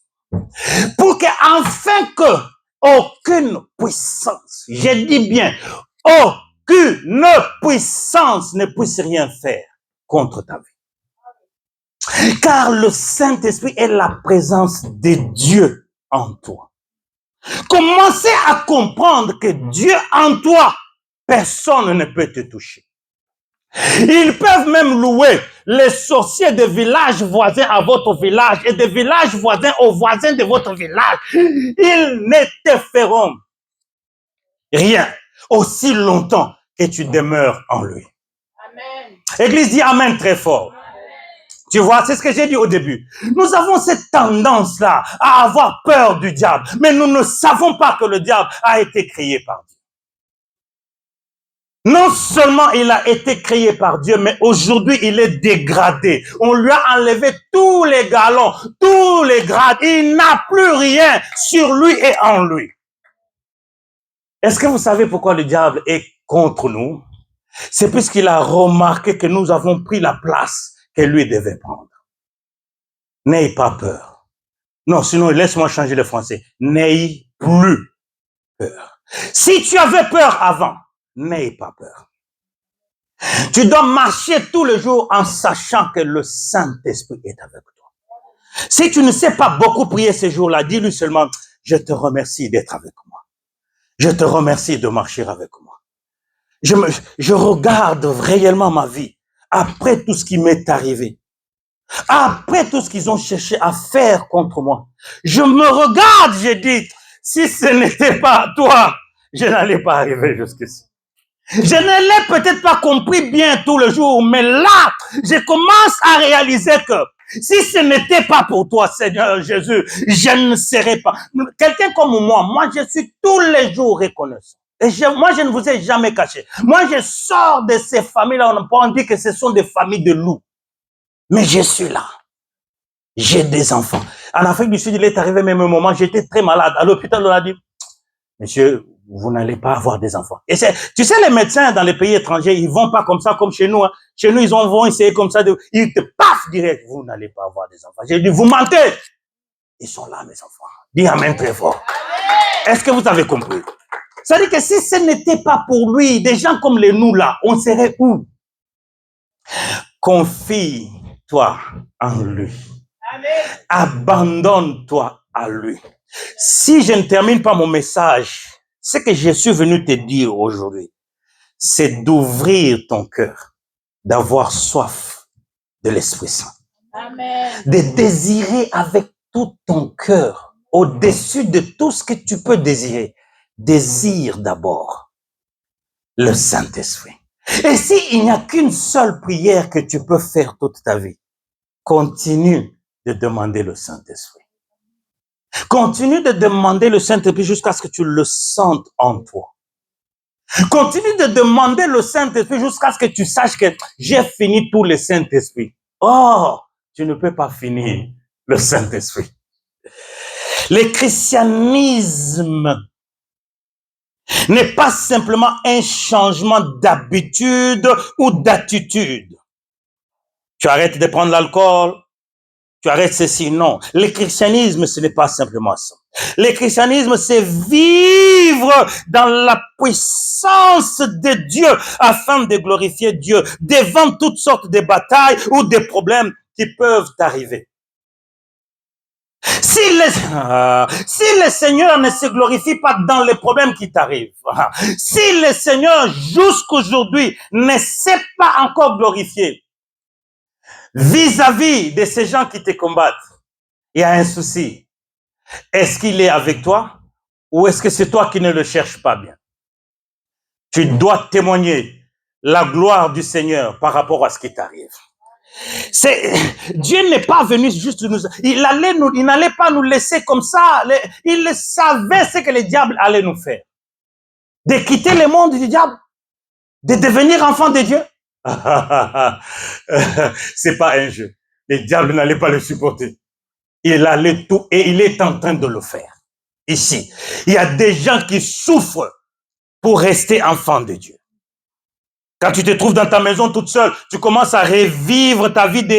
Pour que, afin que aucune puissance, je dis bien, aucune puissance ne puisse rien faire contre ta vie. Car le Saint-Esprit est la présence de Dieu en toi. Commencez à comprendre que Dieu en toi, personne ne peut te toucher. Ils peuvent même louer les sorciers des villages voisins à votre village et des villages voisins aux voisins de votre village. Ils ne te feront rien aussi longtemps que tu demeures en lui. Amen. Église dit Amen très fort. Tu vois, c'est ce que j'ai dit au début. Nous avons cette tendance-là à avoir peur du diable, mais nous ne savons pas que le diable a été créé par Dieu. Non seulement il a été créé par Dieu, mais aujourd'hui il est dégradé. On lui a enlevé tous les galons, tous les grades. Il n'a plus rien sur lui et en lui. Est-ce que vous savez pourquoi le diable est contre nous? C'est puisqu'il a remarqué que nous avons pris la place que lui devait prendre. N'ayez pas peur. Non, sinon, laisse-moi changer le français. N'ayez plus peur. Si tu avais peur avant, n'ayez pas peur. Tu dois marcher tous les jours en sachant que le Saint-Esprit est avec toi. Si tu ne sais pas beaucoup prier ces jours-là, dis-lui seulement, je te remercie d'être avec moi. Je te remercie de marcher avec moi. Je regarde réellement ma vie après tout ce qui m'est arrivé. Après tout ce qu'ils ont cherché à faire contre moi. Je me regarde, j'ai dit, si ce n'était pas toi, je n'allais pas arriver jusqu'ici. Je ne l'ai peut-être pas compris bien tous les jours, mais là, je commence à réaliser que si ce n'était pas pour toi, Seigneur Jésus, je ne serais pas. Quelqu'un comme moi, je suis tous les jours reconnaissant. Et moi, je ne vous ai jamais caché. Moi, je sors de ces familles-là, on dit que ce sont des familles de loups. Mais je suis là. J'ai des enfants. En Afrique du Sud, il est arrivé même un moment, j'étais très malade. À l'hôpital, on a dit, monsieur, vous n'allez pas avoir des enfants. Et tu sais, les médecins dans les pays étrangers, ils vont pas comme ça, comme chez nous. Hein. Chez nous, ils vont essayer comme ça. Ils te paffent direct. Vous n'allez pas avoir des enfants. J'ai dit, vous mentez. Ils sont là, mes enfants. Dis amen très fort. Est-ce que vous avez compris? C'est-à-dire que si ce n'était pas pour lui, des gens comme les nous là, on serait où? Confie-toi en lui. Amen. Abandonne-toi à lui. Si je ne termine pas mon message, ce que je suis venu te dire aujourd'hui, c'est d'ouvrir ton cœur, d'avoir soif de l'Esprit Saint. Amen. De désirer avec tout ton cœur, au-dessus de tout ce que tu peux désirer. Désire d'abord le Saint-Esprit. Et s'il n'y a qu'une seule prière que tu peux faire toute ta vie, continue de demander le Saint-Esprit. Continue de demander le Saint-Esprit jusqu'à ce que tu le sentes en toi. Continue de demander le Saint-Esprit jusqu'à ce que tu saches que j'ai fini tout le Saint-Esprit. Oh, tu ne peux pas finir le Saint-Esprit. Le christianisme n'est pas simplement un changement d'habitude ou d'attitude. Tu arrêtes de prendre l'alcool, tu arrêtes ceci, non. Le christianisme, ce n'est pas simplement ça. Le christianisme, c'est vivre dans la puissance de Dieu afin de glorifier Dieu devant toutes sortes de batailles ou de problèmes qui peuvent arriver. Si le Seigneur ne se glorifie pas dans les problèmes qui t'arrivent, si le Seigneur jusqu'aujourd'hui ne s'est pas encore glorifié vis-à-vis de ces gens qui te combattent, il y a un souci. Est-ce qu'il est avec toi ou est-ce que c'est toi qui ne le cherches pas bien? Tu dois témoigner la gloire du Seigneur par rapport à ce qui t'arrive. Dieu n'est pas venu juste nous, il n'allait pas nous laisser comme ça. Il savait ce que le diable allait nous faire. De quitter le monde du diable, de devenir enfant de Dieu. C'est pas un jeu. le diable n'allait pas le supporter. Il allait tout, et il est en train de le faire. Ici, il y a des gens qui souffrent pour rester enfant de Dieu. Quand tu te trouves dans ta maison toute seule, tu commences à revivre ta vie de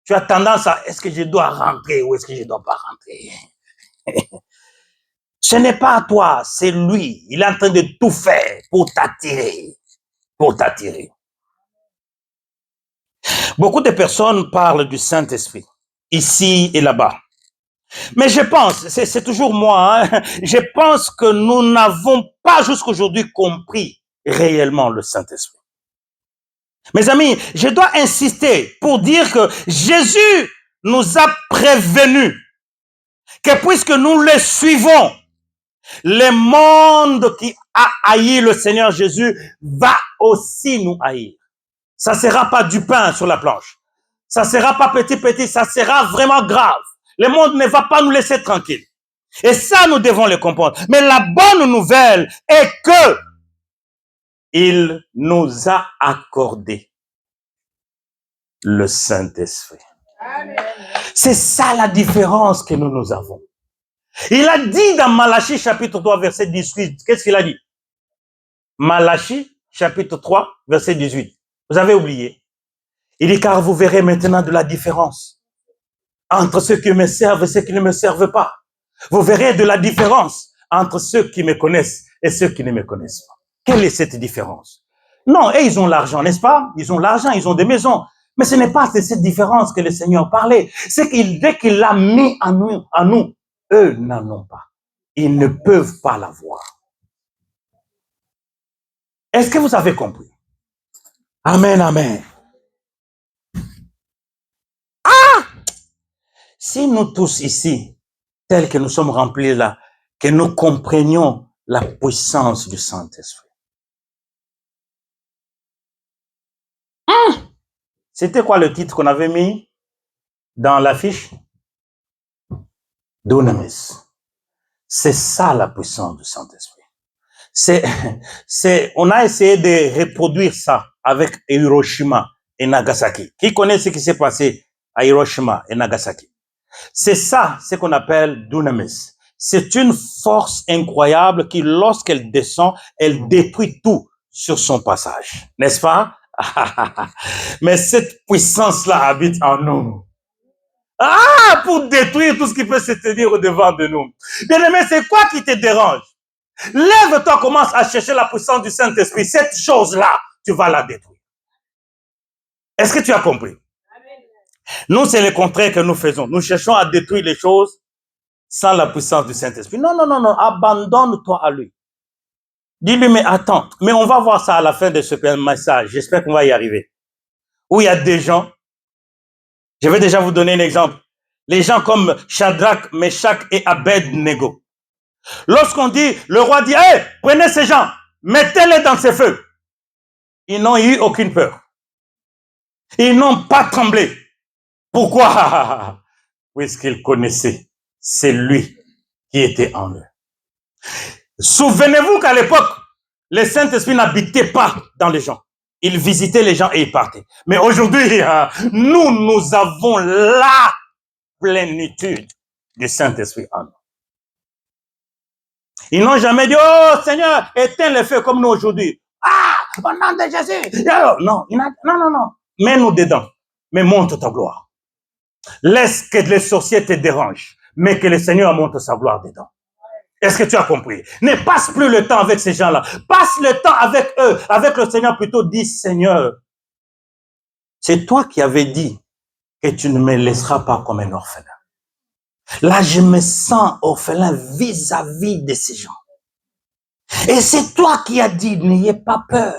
tu as tendance à, est-ce que je dois rentrer ou est-ce que je ne dois pas rentrer? Ce n'est pas à toi, c'est lui. Il est en train de tout faire pour t'attirer. Pour t'attirer. Beaucoup de personnes parlent du Saint-Esprit, ici et là-bas. Mais je pense, c'est toujours moi, hein, je pense que nous n'avons pas jusqu'aujourd'hui compris réellement le Saint-Esprit. Mes amis, je dois insister pour dire que Jésus nous a prévenus que puisque nous le suivons, le monde qui a haï le Seigneur Jésus va aussi nous haïr. Ça ne sera pas du pain sur la planche. Ça ne sera pas petit, ça sera vraiment grave. Le monde ne va pas nous laisser tranquilles. Et ça, nous devons le comprendre. Mais la bonne nouvelle est que il nous a accordé le Saint-Esprit. C'est ça la différence que nous avons. Il a dit dans Malachie chapitre 3 verset 18, qu'est-ce qu'il a dit? Malachie chapitre 3 verset 18. Vous avez oublié. Il dit, car vous verrez maintenant de la différence entre ceux qui me servent et ceux qui ne me servent pas. Vous verrez de la différence entre ceux qui me connaissent et ceux qui ne me connaissent pas. Quelle est cette différence? Non, et ils ont l'argent, n'est-ce pas? Ils ont l'argent, ils ont des maisons. Mais ce n'est pas de cette différence que le Seigneur parlait. C'est qu'il, dès qu'il l'a mis en nous, eux n'en ont pas. Ils ne peuvent pas l'avoir. Est-ce que vous avez compris? Amen, amen. Si nous tous ici, tels que nous sommes remplis là, que nous comprenions la puissance du Saint-Esprit. C'était quoi le titre qu'on avait mis dans l'affiche? Dunamis. C'est ça la puissance du Saint-Esprit. On a essayé de reproduire ça avec Hiroshima et Nagasaki. Qui connaît ce qui s'est passé à Hiroshima et Nagasaki? C'est ça, ce qu'on appelle dunamis. C'est une force incroyable qui, lorsqu'elle descend, elle détruit tout sur son passage. N'est-ce pas? Mais cette puissance-là habite en nous. Pour détruire tout ce qui peut se tenir au-devant de nous. Bien-aimé, c'est quoi qui te dérange? Lève-toi, commence à chercher la puissance du Saint-Esprit. Cette chose-là, tu vas la détruire. Est-ce que tu as compris? Nous, c'est le contraire que nous faisons. Nous cherchons à détruire les choses sans la puissance du Saint-Esprit. Non, abandonne-toi à lui. Dis-lui, mais attends, mais on va voir ça à la fin de ce message. J'espère qu'on va y arriver. Où il y a des gens, je vais déjà vous donner un exemple. Les gens comme Shadrach, Meshach et Abed-Nego. Lorsqu'on dit, le roi dit, hey, prenez ces gens, mettez-les dans ces feux. Ils n'ont eu aucune peur. Ils n'ont pas tremblé. Pourquoi? Puisqu'ils connaissaient, c'est lui qui était en eux. Souvenez-vous qu'à l'époque, le Saint-Esprit n'habitait pas dans les gens. Il visitait les gens et il partait. Mais aujourd'hui, nous avons la plénitude du Saint-Esprit en nous. Ils n'ont jamais dit, oh Seigneur, éteins le feu comme nous aujourd'hui. Au nom de Jésus. Non, non. Mets-nous dedans. Mais montre ta gloire. Laisse que les sorciers te dérangent, mais que le Seigneur montre sa gloire dedans. Est-ce que tu as compris? Ne passe plus le temps avec ces gens-là. Passe le temps avec eux, avec le Seigneur plutôt. Dis, Seigneur, c'est toi qui avais dit que tu ne me laisseras pas comme un orphelin. Là, je me sens orphelin vis-à-vis de ces gens. Et c'est toi qui as dit, n'ayez pas peur,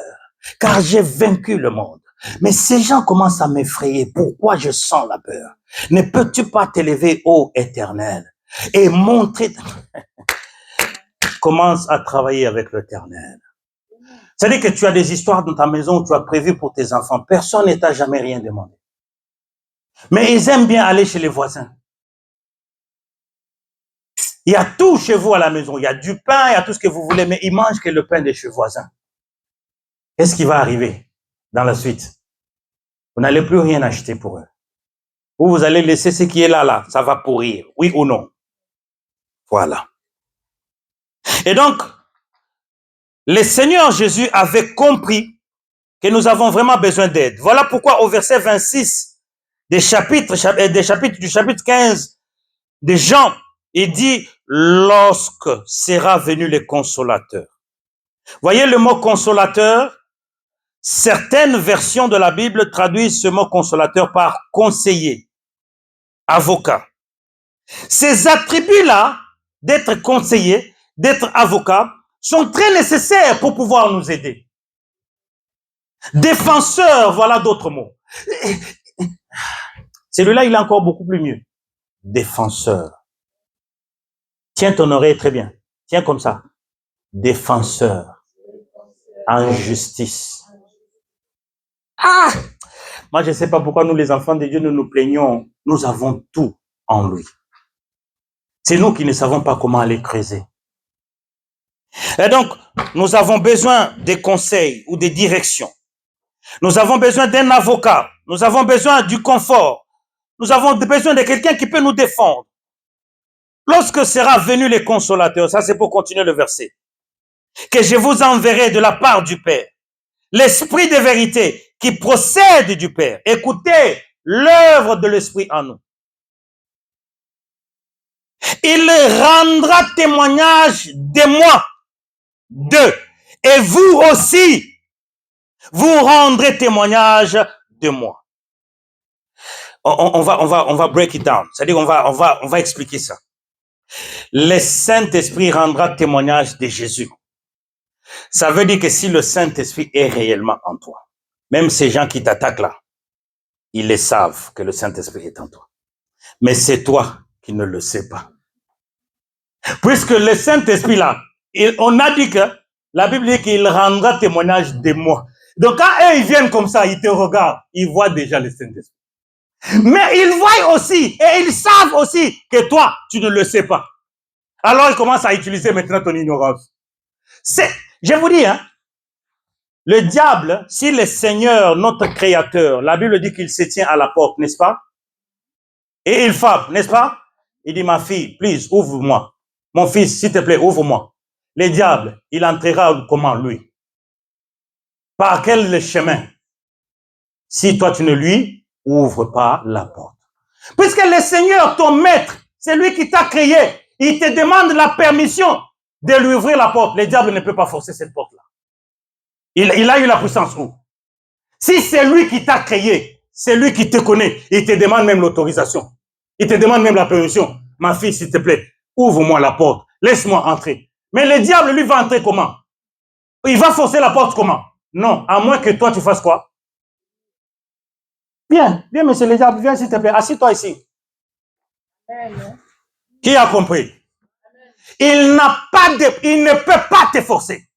car j'ai vaincu le monde. Mais ces gens commencent à m'effrayer. Pourquoi je sens la peur? Ne peux-tu pas t'élever, ô Éternel, et montrer... Commence à travailler avec l'Éternel. C'est-à-dire que tu as des histoires dans ta maison où tu as prévu pour tes enfants. Personne ne t'a jamais rien demandé. Mais ils aiment bien aller chez les voisins. Il y a tout chez vous à la maison. Il y a du pain, il y a tout ce que vous voulez, mais ils mangent que le pain de chez voisins. Qu'est-ce qui va arriver dans la suite? Vous n'allez plus rien acheter pour eux. Vous allez laisser ce qui est là, ça va pourrir, oui ou non? Voilà. Et donc, le Seigneur Jésus avait compris que nous avons vraiment besoin d'aide. Voilà pourquoi au verset 26 du chapitre 15 de Jean, il dit, lorsque sera venu le consolateur. Voyez le mot consolateur? Certaines versions de la Bible traduisent ce mot consolateur par conseiller, avocat. Ces attributs-là, d'être conseiller, d'être avocat, sont très nécessaires pour pouvoir nous aider. Défenseur, voilà d'autres mots. Celui-là, il est encore beaucoup plus mieux. Défenseur. Tiens ton oreille très bien. Tiens comme ça. Défenseur. En justice. Ah! Moi, je ne sais pas pourquoi nous, les enfants de Dieu, nous nous plaignons. Nous avons tout en lui. C'est nous qui ne savons pas comment aller creuser. Et donc, nous avons besoin des conseils ou des directions. Nous avons besoin d'un avocat. Nous avons besoin du confort. Nous avons besoin de quelqu'un qui peut nous défendre. Lorsque sera venu le consolateur, ça c'est pour continuer le verset, que je vous enverrai de la part du Père, l'Esprit de vérité qui procède du Père. Écoutez l'œuvre de l'Esprit en nous. Il rendra témoignage de moi, et vous aussi, vous rendrez témoignage de moi. On va break it down, c'est-à-dire on va expliquer ça. Le Saint-Esprit rendra témoignage de Jésus. Ça veut dire que si le Saint-Esprit est réellement en toi, même ces gens qui t'attaquent là, ils le savent que le Saint-Esprit est en toi. Mais c'est toi qui ne le sais pas. Puisque le Saint-Esprit là, on a dit que la Bible dit qu'il rendra témoignage de moi. Donc quand eux ils viennent comme ça, ils te regardent, ils voient déjà le Saint-Esprit. Mais ils voient aussi, et ils savent aussi que toi, tu ne le sais pas. Alors ils commencent à utiliser maintenant ton ignorance. Je vous dis, hein, le diable, si le Seigneur, notre Créateur, la Bible dit qu'il se tient à la porte, n'est-ce pas? Et il frappe, n'est-ce pas? Il dit, ma fille, please, ouvre-moi. Mon fils, s'il te plaît, ouvre-moi. Le diable, il entrera comment, lui? Par quel chemin? Si toi, tu ne lui ouvres pas la porte. Puisque le Seigneur, ton maître, c'est lui qui t'a créé, il te demande la permission de lui ouvrir la porte. Le diable ne peut pas forcer cette porte-là. Il a eu la puissance où? Si c'est lui qui t'a créé, c'est lui qui te connaît, il te demande même l'autorisation. Il te demande même la permission. Ma fille, s'il te plaît, ouvre-moi la porte. Laisse-moi entrer. Mais le diable, lui, va entrer comment? Il va forcer la porte comment? Non, à moins que toi, tu fasses quoi? Viens, monsieur le diable, viens, s'il te plaît. Assis-toi ici. Qui a compris? Il ne peut pas te forcer.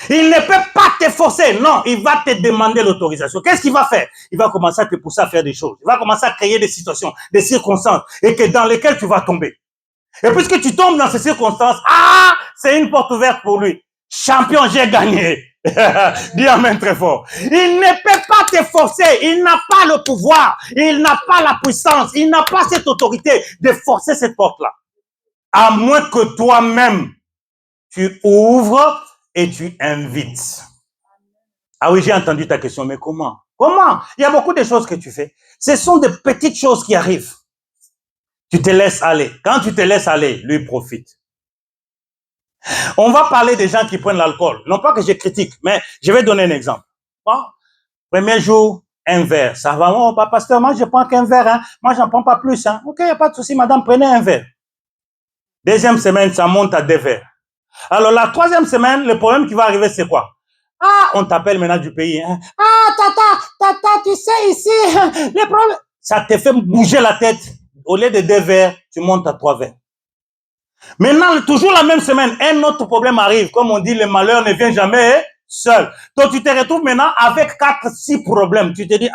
Il ne peut pas te forcer. Non, il va te demander l'autorisation. Qu'est-ce qu'il va faire? Il va commencer à te pousser à faire des choses. Il va commencer à créer des situations, des circonstances, et que dans lesquelles tu vas tomber. Et puisque tu tombes dans ces circonstances, c'est une porte ouverte pour lui. Champion, j'ai gagné. Dis amen très fort. Il ne peut pas te forcer. Il n'a pas le pouvoir. Il n'a pas la puissance. Il n'a pas cette autorité de forcer cette porte-là. À moins que toi-même, tu ouvres et tu invites. Ah oui, j'ai entendu ta question, mais comment? Comment? Il y a beaucoup de choses que tu fais. Ce sont des petites choses qui arrivent. Tu te laisses aller. Quand tu te laisses aller, lui profite. On va parler des gens qui prennent l'alcool. Non pas que je critique, mais je vais donner un exemple. Bon, premier jour, un verre. Ça va, oh, pasteur, moi je prends qu'un verre. Hein. Moi, j'en prends pas plus. Hein. Ok, il n'y a pas de souci, madame, prenez un verre. Deuxième semaine, ça monte à 2 verres. Alors, la troisième semaine, le problème qui va arriver, c'est quoi? On t'appelle maintenant du pays. Hein. Tata, tu sais, ici, le problème... Ça te fait bouger la tête. Au lieu de 2 verres, tu montes à 3 verres. Maintenant, toujours la même semaine, un autre problème arrive. Comme on dit, le malheur ne vient jamais seul. Donc, tu te retrouves maintenant avec 4-6 problèmes. Tu te dis,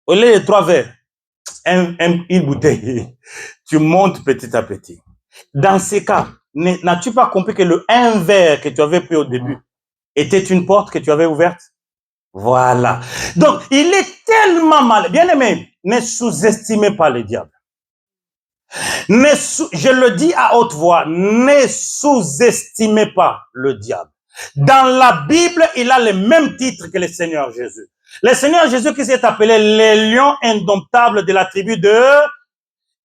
au lieu de 3 verres, une bouteille. Tu montes petit à petit. Dans ces cas, n'as-tu pas compris que le 1 verre que tu avais pris au début était une porte que tu avais ouverte? Voilà. Donc, il est tellement mal. Bien aimé, ne sous-estimez pas le diable. Je le dis à haute voix, ne sous-estimez pas le diable. Dans la Bible, il a le même titre que le Seigneur Jésus. Le Seigneur Jésus qui s'est appelé le lion indomptable de la tribu de...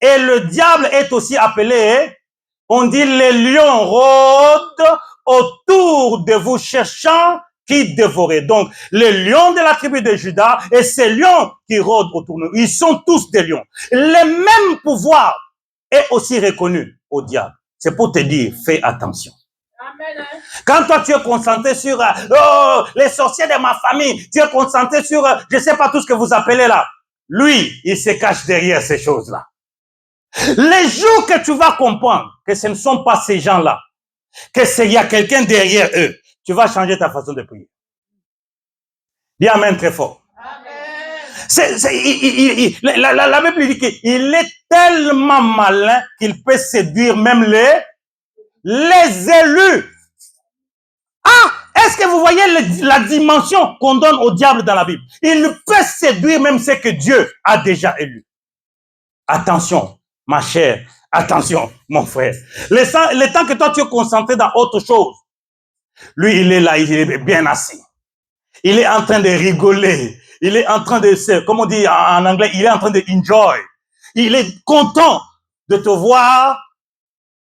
Et le diable est aussi appelé, on dit, les lions rôdent autour de vous cherchant qui dévorer. Donc, les lions de la tribu de Juda et ces lions qui rôdent autour de nous, ils sont tous des lions. Le même pouvoir est aussi reconnu au diable. C'est pour te dire, fais attention. Amen. Quand toi tu es concentré sur les sorciers de ma famille, tu es concentré sur je ne sais pas tout ce que vous appelez là. Lui, il se cache derrière ces choses-là. Les jours que tu vas comprendre que ce ne sont pas ces gens-là, qu'il y a quelqu'un derrière eux, tu vas changer ta façon de prier. Dis amen très fort. La Bible dit qu'il est tellement malin qu'il peut séduire même les élus. Ah, est-ce que vous voyez la dimension qu'on donne au diable dans la Bible? Il peut séduire même ceux que Dieu a déjà élus. Attention, ma chère, attention, mon frère. Le temps que toi tu es concentré dans autre chose, lui il est là, il est bien assis. Il est en train de rigoler. Il est en train de, comme on dit en anglais, il est en train de enjoy. Il est content de te voir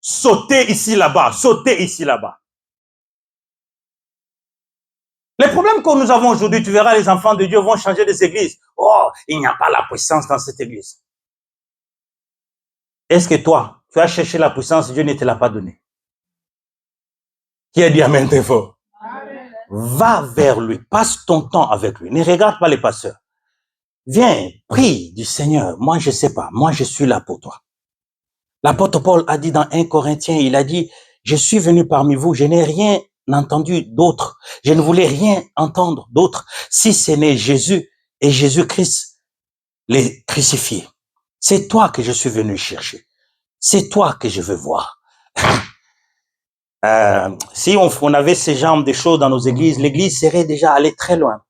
sauter ici, là-bas, sauter ici, là-bas. Les problèmes que nous avons aujourd'hui, tu verras, les enfants de Dieu vont changer des églises. Oh, il n'y a pas la puissance dans cette église. Est-ce que toi, tu as cherché la puissance, Dieu ne te l'a pas donnée? Qui a dit amen très fort? Va vers lui, passe ton temps avec lui. Ne regarde pas les pasteurs. Viens, prie du Seigneur. Moi, je ne sais pas. Moi, je suis là pour toi. L'apôtre Paul a dit dans 1 Corinthiens, il a dit, je suis venu parmi vous, je n'ai rien entendu d'autre. Je ne voulais rien entendre d'autre, si ce n'est Jésus et Jésus-Christ, les crucifiés. C'est toi que je suis venu chercher. C'est toi que je veux voir. Si on avait ce genre de choses dans nos églises, l'église serait déjà allée très loin.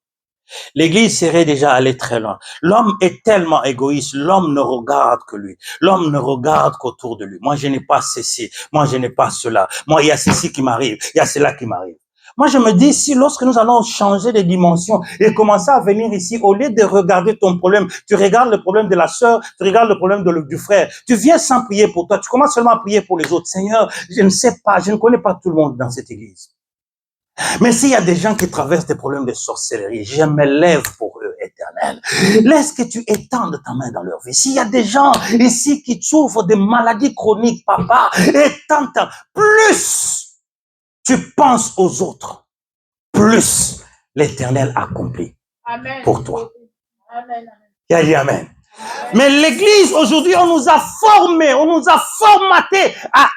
L'église serait déjà allée très loin. L'homme est tellement égoïste, l'homme ne regarde que lui. L'homme ne regarde qu'autour de lui. Moi, je n'ai pas ceci. Moi, je n'ai pas cela. Moi, il y a ceci qui m'arrive. Il y a cela qui m'arrive. Moi, je me dis, si lorsque nous allons changer de dimension et commencer à venir ici, au lieu de regarder ton problème, tu regardes le problème de la sœur, tu regardes le problème du frère, tu viens sans prier pour toi, tu commences seulement à prier pour les autres. Seigneur, je ne sais pas, je ne connais pas tout le monde dans cette église. Mais s'il y a des gens qui traversent des problèmes de sorcellerie, je me lève pour eux, Éternel. Laisse que tu étendes ta main dans leur vie. S'il y a des gens ici qui souffrent de maladies chroniques, papa, étends ta... Plus tu penses aux autres, plus l'Éternel accomplit pour toi. Amen. Il y a dit amen. Mais l'église, aujourd'hui, on nous a formés, on nous a formatés à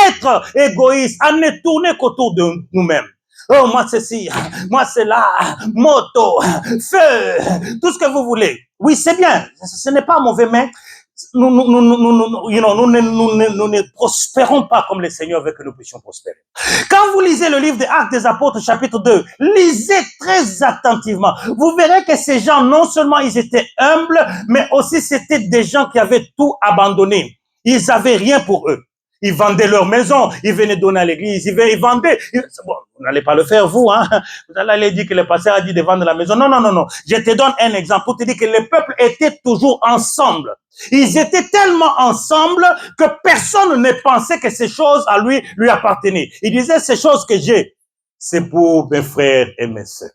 être égoïstes, à ne tourner qu'autour de nous-mêmes. Oh, moi c'est ci, moi c'est là, moto, feu, tout ce que vous voulez. Oui, c'est bien, ce n'est pas mauvais, mais nous ne prospérons pas comme le Seigneur veut que nous puissions prospérer. Quand vous lisez le livre des Actes des Apôtres, chapitre 2, lisez très attentivement. Vous verrez que ces gens, non seulement ils étaient humbles, mais aussi c'était des gens qui avaient tout abandonné. Ils n'avaient rien pour eux. Ils vendaient leur maison, ils venaient donner à l'église, ils vendaient. Bon, vous n'allez pas le faire, vous, hein. Vous allez aller dire que le pasteur a dit de vendre la maison. Non, non, non, non. Je te donne un exemple pour te dire que le peuple était toujours ensemble. Ils étaient tellement ensemble que personne ne pensait que ces choses à lui appartenaient. Il disait, ces choses que j'ai, c'est pour mes frères et mes sœurs.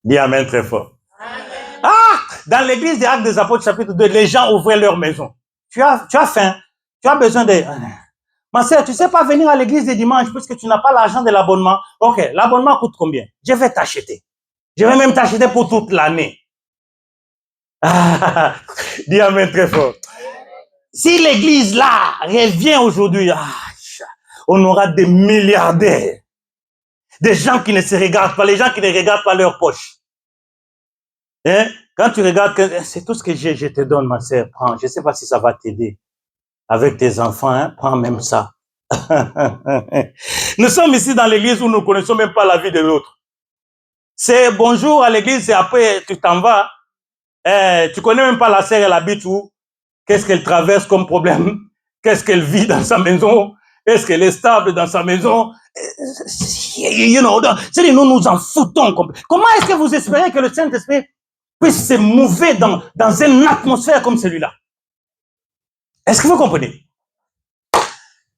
Dis amen très fort. Amen. Ah, dans l'église des Actes des Apôtres, chapitre 2, les gens ouvraient leur maison. Tu as faim. Tu as besoin de... Ma sœur, tu ne sais pas venir à l'église le dimanche puisque tu n'as pas l'argent de l'abonnement. Ok, l'abonnement coûte combien? Je vais t'acheter. Je vais même t'acheter pour toute l'année. Ah, dis amen très fort. Si l'église là revient aujourd'hui, on aura des milliardaires. Des gens qui ne se regardent pas, les gens qui ne regardent pas leur poche. Hein? Quand tu regardes, c'est tout ce que j'ai, je te donne, ma sœur, prends. Je ne sais pas si ça va t'aider. Avec tes enfants, hein, prends même ça. Nous sommes ici dans l'église où nous ne connaissons même pas la vie de l'autre. C'est bonjour à l'église et après tu t'en vas. Tu connais même pas la sœur, elle habite où? Qu'est-ce qu'elle traverse comme problème? Qu'est-ce qu'elle vit dans sa maison? Est-ce qu'elle est stable dans sa maison? You know, c'est-à-dire nous nous en foutons. Comment est-ce que vous espérez que le Saint-Esprit puisse se mouver dans une atmosphère comme celui-là? Est-ce que vous comprenez?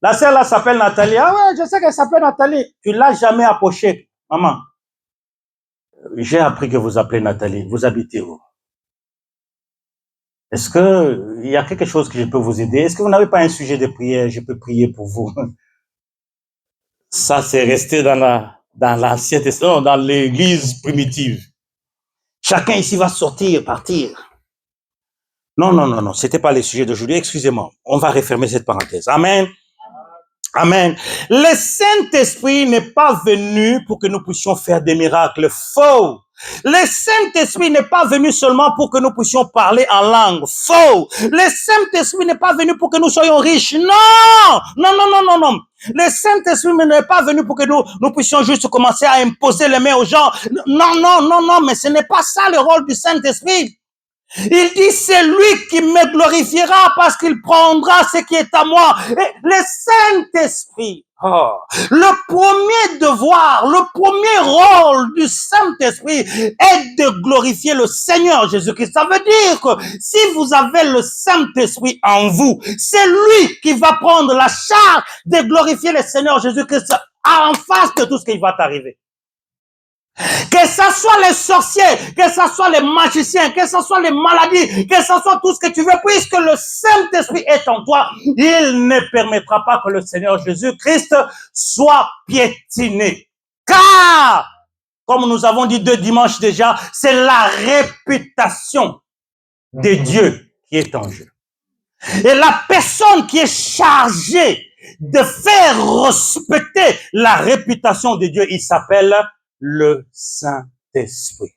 La sœur là s'appelle Nathalie. Ah ouais, je sais qu'elle s'appelle Nathalie. Tu l'as jamais approchée, maman. J'ai appris que vous appelez Nathalie. Vous habitez où? Est-ce que il y a quelque chose que je peux vous aider? Est-ce que vous n'avez pas un sujet de prière? Je peux prier pour vous. Ça, c'est resté dans l'Ancien Testament, dans l'église primitive. Chacun ici va sortir, partir. Non, c'était pas le sujet d'aujourd'hui. Excusez-moi. On va refermer cette parenthèse. Amen. Amen. Le Saint-Esprit n'est pas venu pour que nous puissions faire des miracles. Faux. Le Saint-Esprit n'est pas venu seulement pour que nous puissions parler en langue. Faux. Le Saint-Esprit n'est pas venu pour que nous soyons riches. Non. Le Saint-Esprit n'est pas venu pour que nous puissions juste commencer à imposer les mains aux gens. Non, mais ce n'est pas ça le rôle du Saint-Esprit. Il dit, c'est lui qui me glorifiera parce qu'il prendra ce qui est à moi. Et le Saint-Esprit, le premier devoir, le premier rôle du Saint-Esprit est de glorifier le Seigneur Jésus-Christ. Ça veut dire que si vous avez le Saint-Esprit en vous, c'est lui qui va prendre la charge de glorifier le Seigneur Jésus-Christ en face de tout ce qui va t'arriver. Que ce soit les sorciers, que ce soit les magiciens, que ce soit les maladies, que ce soit tout ce que tu veux, puisque le Saint-Esprit est en toi, il ne permettra pas que le Seigneur Jésus-Christ soit piétiné. Car, comme nous avons dit 2 dimanches déjà, c'est la réputation de Dieu qui est en jeu. Et la personne qui est chargée de faire respecter la réputation de Dieu, il s'appelle le Saint-Esprit.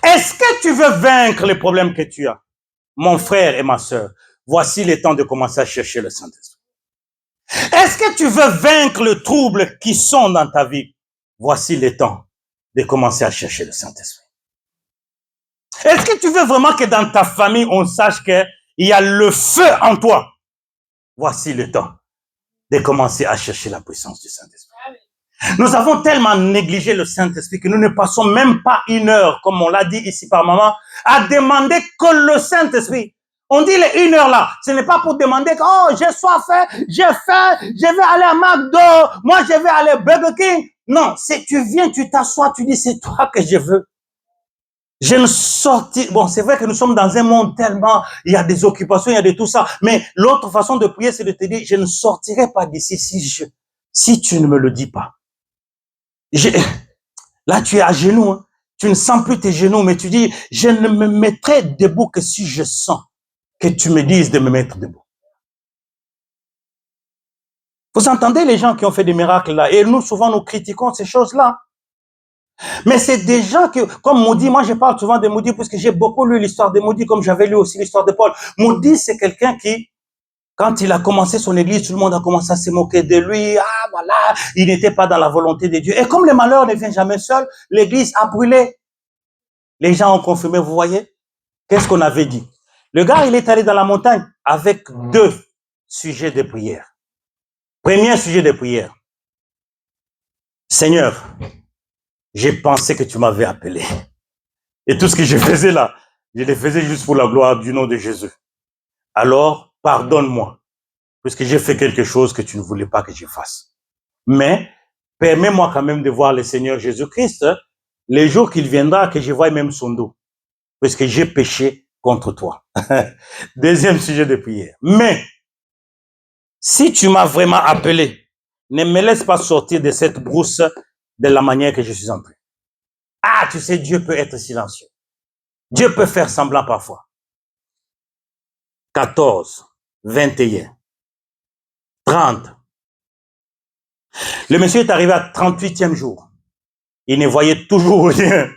Est-ce que tu veux vaincre les problèmes que tu as? Mon frère et ma sœur, voici le temps de commencer à chercher le Saint-Esprit. Est-ce que tu veux vaincre les troubles qui sont dans ta vie? Voici le temps de commencer à chercher le Saint-Esprit. Est-ce que tu veux vraiment que dans ta famille, on sache qu'il y a le feu en toi? Voici le temps de commencer à chercher la puissance du Saint-Esprit. Nous avons tellement négligé le Saint-Esprit que nous ne passons même pas 1 heure, comme on l'a dit ici par maman, à demander que le Saint-Esprit. On dit les 1 heure là, ce n'est pas pour demander que, oh, j'ai soif, j'ai faim, je vais aller à McDo, moi je vais aller à Burger King. Non, c'est tu viens, tu t'assois, tu dis c'est toi que je veux. Je ne sortis. Bon, c'est vrai que nous sommes dans un monde tellement, il y a des occupations, il y a de tout ça. Mais l'autre façon de prier, c'est de te dire, je ne sortirai pas d'ici si tu ne me le dis pas. Là, tu es à genoux, hein. Tu ne sens plus tes genoux, mais tu dis, je ne me mettrai debout que si je sens que tu me dises de me mettre debout. Vous entendez les gens qui ont fait des miracles là, et nous, souvent, nous critiquons ces choses-là. Mais c'est des gens qui, comme Moody, moi je parle souvent de Moody, parce que j'ai beaucoup lu l'histoire de Moody, comme j'avais lu aussi l'histoire de Paul. Moody, c'est quelqu'un qui, quand il a commencé son église, tout le monde a commencé à se moquer de lui. Ah, voilà, il n'était pas dans la volonté de Dieu. Et comme le malheur ne vient jamais seul, l'église a brûlé. Les gens ont confirmé, vous voyez? Qu'est-ce qu'on avait dit? Le gars, il est allé dans la montagne avec 2 sujets de prière. Premier sujet de prière. Seigneur, j'ai pensé que tu m'avais appelé. Et tout ce que je faisais là, je le faisais juste pour la gloire du nom de Jésus. Alors, pardonne-moi, puisque j'ai fait quelque chose que tu ne voulais pas que je fasse. Mais, permets-moi quand même de voir le Seigneur Jésus-Christ, les jours qu'il viendra, que je voie même son dos, puisque j'ai péché contre toi. Deuxième sujet de prière. Mais, si tu m'as vraiment appelé, ne me laisse pas sortir de cette brousse de la manière que je suis entré. Ah, tu sais, Dieu peut être silencieux. Dieu peut faire semblant parfois. 14, 21, 30. Le monsieur est arrivé à 38e jour. Il ne voyait toujours rien.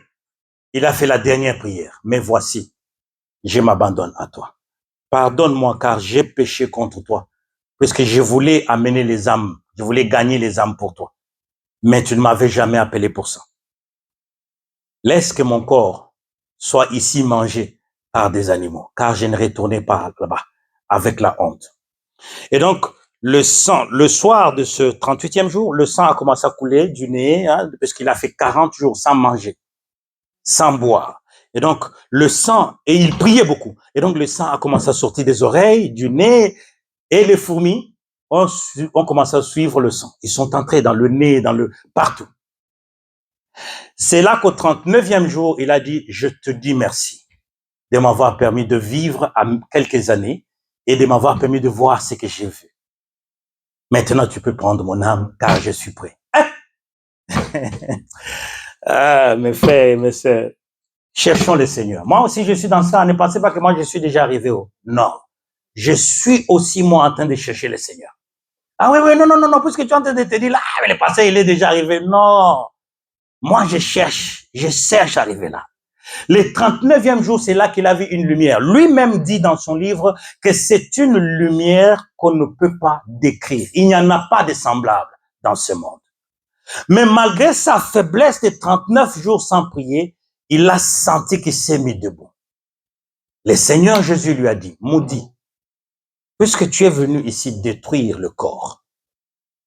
Il a fait la dernière prière. Mais voici, je m'abandonne à toi. Pardonne-moi car j'ai péché contre toi. Puisque je voulais amener les âmes. Je voulais gagner les âmes pour toi. Mais tu ne m'avais jamais appelé pour ça. laisse que mon corps soit ici mangé par des animaux, car je ne retournerai pas là-bas avec la honte. Et donc, le sang, le soir de ce 38e jour, le sang a commencé à couler du nez, hein, parce qu'il a fait 40 jours sans manger, sans boire. Et donc, le sang, et il priait beaucoup. Et donc, le sang a commencé à sortir des oreilles, du nez, et les fourmis ont commencé à suivre le sang. Ils sont entrés dans le nez, partout. C'est là qu'au 39e jour, il a dit, je te dis merci de m'avoir permis de vivre à quelques années et de m'avoir permis de voir ce que j'ai vu. Maintenant, tu peux prendre mon âme, car je suis prêt. Ah, mes frères et mes sœurs, cherchons le Seigneur. Moi aussi, je suis dans ça. Ne pensez pas que moi, je suis déjà arrivé. Non. Je suis aussi, moi, en train de chercher le Seigneur. Ah oui, non, puisque tu es en train de te dire, là, mais le passé, il est déjà arrivé. Non. Moi, je cherche à arriver là. Le 39e jour, c'est là qu'il a vu une lumière. Lui-même dit dans son livre que c'est une lumière qu'on ne peut pas décrire. Il n'y en a pas de semblable dans ce monde. Mais malgré sa faiblesse de 39 jours sans prier, il a senti qu'il s'est mis debout. Le Seigneur Jésus lui a dit, maudit, puisque tu es venu ici détruire le corps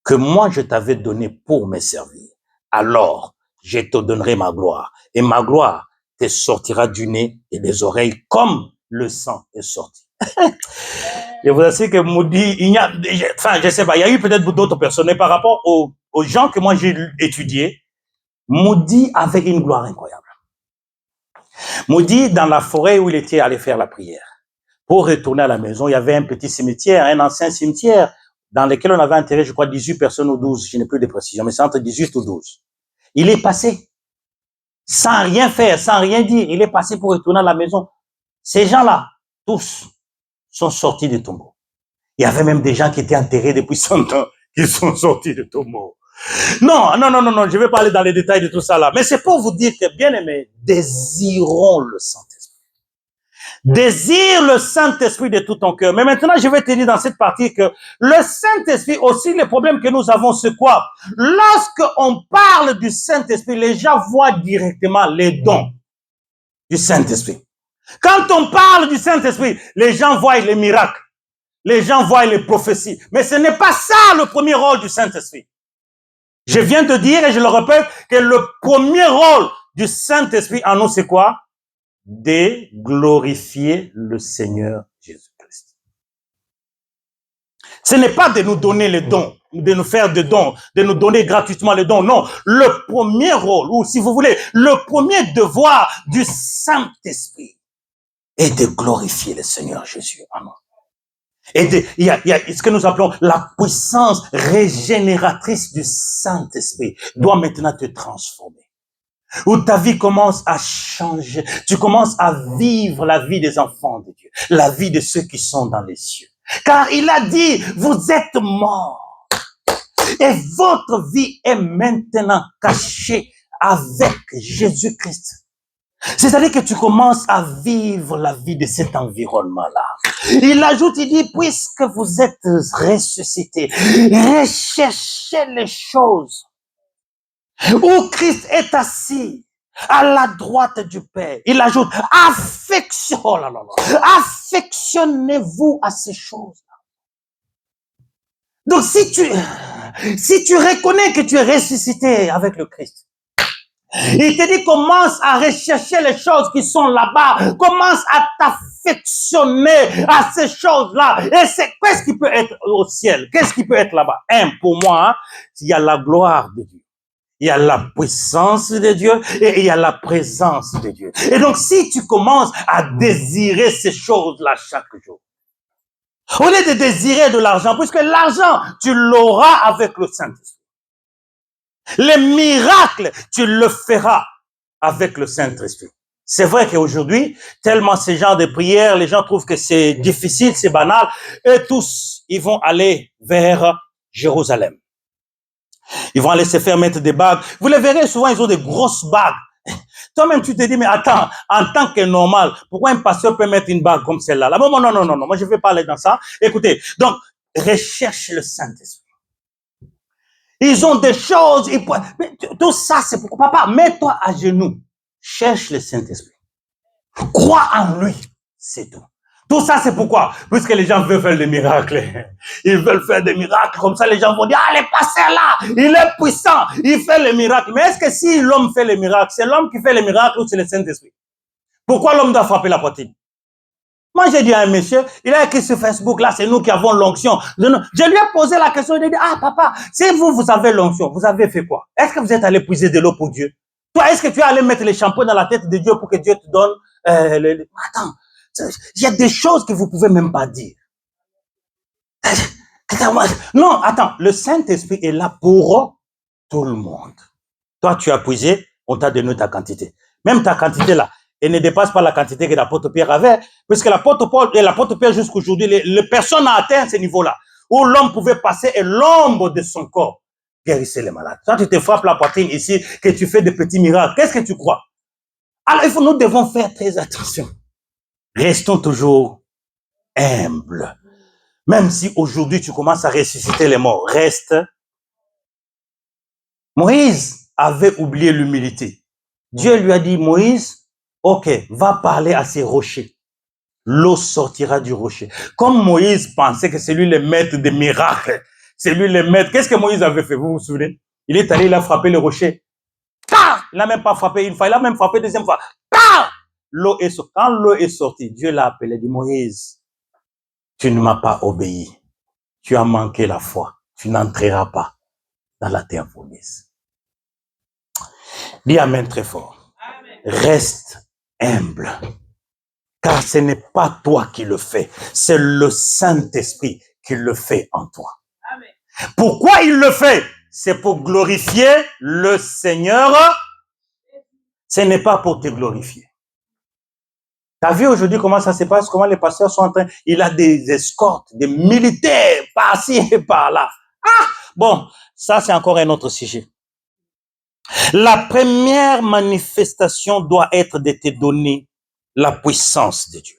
que moi je t'avais donné pour me servir, alors je te donnerai ma gloire. Et ma gloire te sortira du nez et des oreilles comme le sang est sorti. Je vous assure que maudit, je sais pas, il y a eu peut-être d'autres personnes, mais par rapport aux gens que moi j'ai étudiés, maudit avait une gloire incroyable. Maudit, dans la forêt où il était allé faire la prière, pour retourner à la maison, il y avait un petit cimetière, un ancien cimetière, dans lequel on avait enterré, je crois, 18 personnes ou 12, je n'ai plus de précision, mais c'est entre 18 ou 12. Il est passé, sans rien faire, sans rien dire, il est passé pour retourner à la maison. Ces gens-là, tous, sont sortis du tombeau. Il y avait même des gens qui étaient enterrés depuis 100 ans, qui sont sortis du tombeau. Non, je vais pas aller dans les détails de tout ça là, mais c'est pour vous dire que, bien aimés, désirons le Saint-Esprit. Désire le Saint-Esprit de tout ton cœur. Mais maintenant, je vais te dire dans cette partie que le Saint-Esprit, aussi, le problème que nous avons, c'est quoi? Lorsque on parle du Saint-Esprit, les gens voient directement les dons du Saint-Esprit. Quand on parle du Saint-Esprit, les gens voient les miracles. Les gens voient les prophéties. Mais ce n'est pas ça le premier rôle du Saint-Esprit. Je viens de dire, et je le répète, que le premier rôle du Saint-Esprit en nous, c'est quoi? De glorifier le Seigneur Jésus-Christ. Ce n'est pas de nous donner les dons, de nous faire des dons, de nous donner gratuitement les dons. Non, le premier rôle, ou si vous voulez, le premier devoir du Saint-Esprit est de glorifier le Seigneur Jésus en nous. Et il y a ce que nous appelons la puissance régénératrice du Saint-Esprit doit maintenant te transformer. Où ta vie commence à changer. Tu commences à vivre la vie des enfants de Dieu. La vie de ceux qui sont dans les cieux. Car il a dit, vous êtes morts. Et votre vie est maintenant cachée avec Jésus-Christ. C'est-à-dire que tu commences à vivre la vie de cet environnement-là. Il ajoute, il dit, puisque vous êtes ressuscités, recherchez les choses où Christ est assis à la droite du Père. Il ajoute, affectionnez-vous à ces choses-là. Donc si tu reconnais que tu es ressuscité avec le Christ, il te dit, commence à rechercher les choses qui sont là-bas. Commence à t'affectionner à ces choses-là. Et qu'est-ce qui peut être au ciel? Qu'est-ce qui peut être là-bas? Pour moi, il y a la gloire de Dieu. Il y a la puissance de Dieu et il y a la présence de Dieu. Et donc, si tu commences à désirer ces choses-là chaque jour, au lieu de désirer de l'argent, puisque l'argent, tu l'auras avec le Saint-Esprit. Les miracles, tu le feras avec le Saint-Esprit. C'est vrai qu'aujourd'hui, tellement ce genre de prières, les gens trouvent que c'est difficile, c'est banal, et tous, ils vont aller vers Jérusalem. Ils vont aller se faire mettre des bagues. Vous les verrez souvent, ils ont des grosses bagues. Toi-même, tu te dis, mais attends, en tant que normal, pourquoi un pasteur peut mettre une bague comme celle-là? Là, non, moi je ne vais pas aller dans ça. Écoutez, donc, recherche le Saint-Esprit. Ils ont des choses, tout ça, c'est pourquoi, papa, mets-toi à genoux. cherche le Saint-Esprit. Crois en lui, c'est tout. Tout ça, c'est pourquoi? Puisque les gens veulent faire des miracles. Ils veulent faire des miracles. Comme ça, les gens vont dire, ah, le pasteur là, il est puissant, il fait les miracles. Mais est-ce que si l'homme fait les miracles, c'est l'homme qui fait les miracles ou c'est le Saint-Esprit? Pourquoi l'homme doit frapper la poitrine? Moi, j'ai dit à un monsieur, il a écrit sur Facebook, là, c'est nous qui avons l'onction. Je lui ai posé la question, il a dit, ah, papa, si vous avez l'onction, vous avez fait quoi? Est-ce que vous êtes allé puiser de l'eau pour Dieu? Toi, est-ce que tu es allé mettre les shampoings dans la tête de Dieu pour que Dieu te donne Attends, il y a des choses que vous pouvez même pas dire. Non, attends, le Saint-Esprit est là pour tout le monde. Toi, tu as puisé, on t'a donné ta quantité. Même ta quantité là, elle ne dépasse pas la quantité que l'apôtre Pierre avait, puisque l'apôtre Paul et l'apôtre Pierre jusqu'aujourd'hui, les personnes ont atteint ce niveau-là, où l'homme pouvait passer et l'ombre de son corps guérissait les malades. Toi, tu te frappes la poitrine ici, que tu fais des petits miracles. Qu'est-ce que tu crois? Alors, nous devons faire très attention. Restons toujours humbles. Même si aujourd'hui tu commences à ressusciter les morts, reste. Moïse avait oublié l'humilité. Dieu lui a dit, Moïse, ok, va parler à ces rochers. L'eau sortira du rocher. Comme Moïse pensait que c'est lui le maître des miracles, c'est lui le maître. Qu'est-ce que Moïse avait fait? Vous vous souvenez? Il est allé, il a frappé le rocher. Il n'a même pas frappé une fois, il a même frappé deuxième fois. L'eau est sortie. Quand l'eau est sortie, Dieu l'a appelé, dit, Moïse, tu ne m'as pas obéi. Tu as manqué la foi. Tu n'entreras pas dans la terre promise. Dis amen très fort. Amen. Reste humble. Car ce n'est pas toi qui le fais. C'est le Saint-Esprit qui le fait en toi. Amen. Pourquoi il le fait? C'est pour glorifier le Seigneur. Ce n'est pas pour te glorifier. Tu as vu aujourd'hui comment ça se passe, comment les pasteurs sont en train, il a des escortes, des militaires par-ci et par-là. Ah, bon, ça c'est encore un autre sujet. La première manifestation doit être de te donner la puissance de Dieu.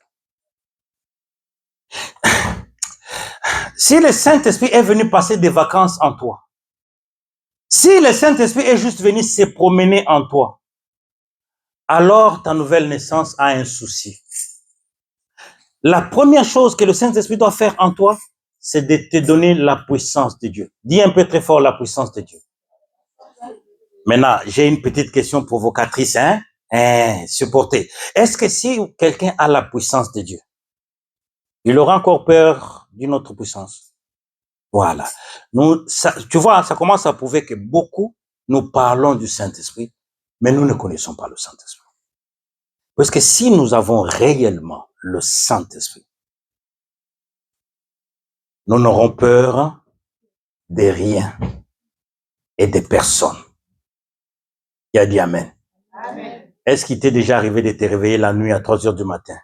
Si le Saint-Esprit est venu passer des vacances en toi, si le Saint-Esprit est juste venu se promener en toi, alors ta nouvelle naissance a un souci. La première chose que le Saint-Esprit doit faire en toi, c'est de te donner la puissance de Dieu. Dis un peu très fort la puissance de Dieu. Maintenant, j'ai une petite question provocatrice, supportez. Est-ce que si quelqu'un a la puissance de Dieu, il aura encore peur d'une autre puissance? Voilà. Tu vois, ça commence à prouver que beaucoup, nous parlons du Saint-Esprit, mais nous ne connaissons pas le Saint-Esprit. Parce que si nous avons réellement le Saint-Esprit, nous n'aurons peur de rien et de personne. Il a dit Amen. Amen. Est-ce qu'il t'est déjà arrivé de te réveiller la nuit à 3 heures du matin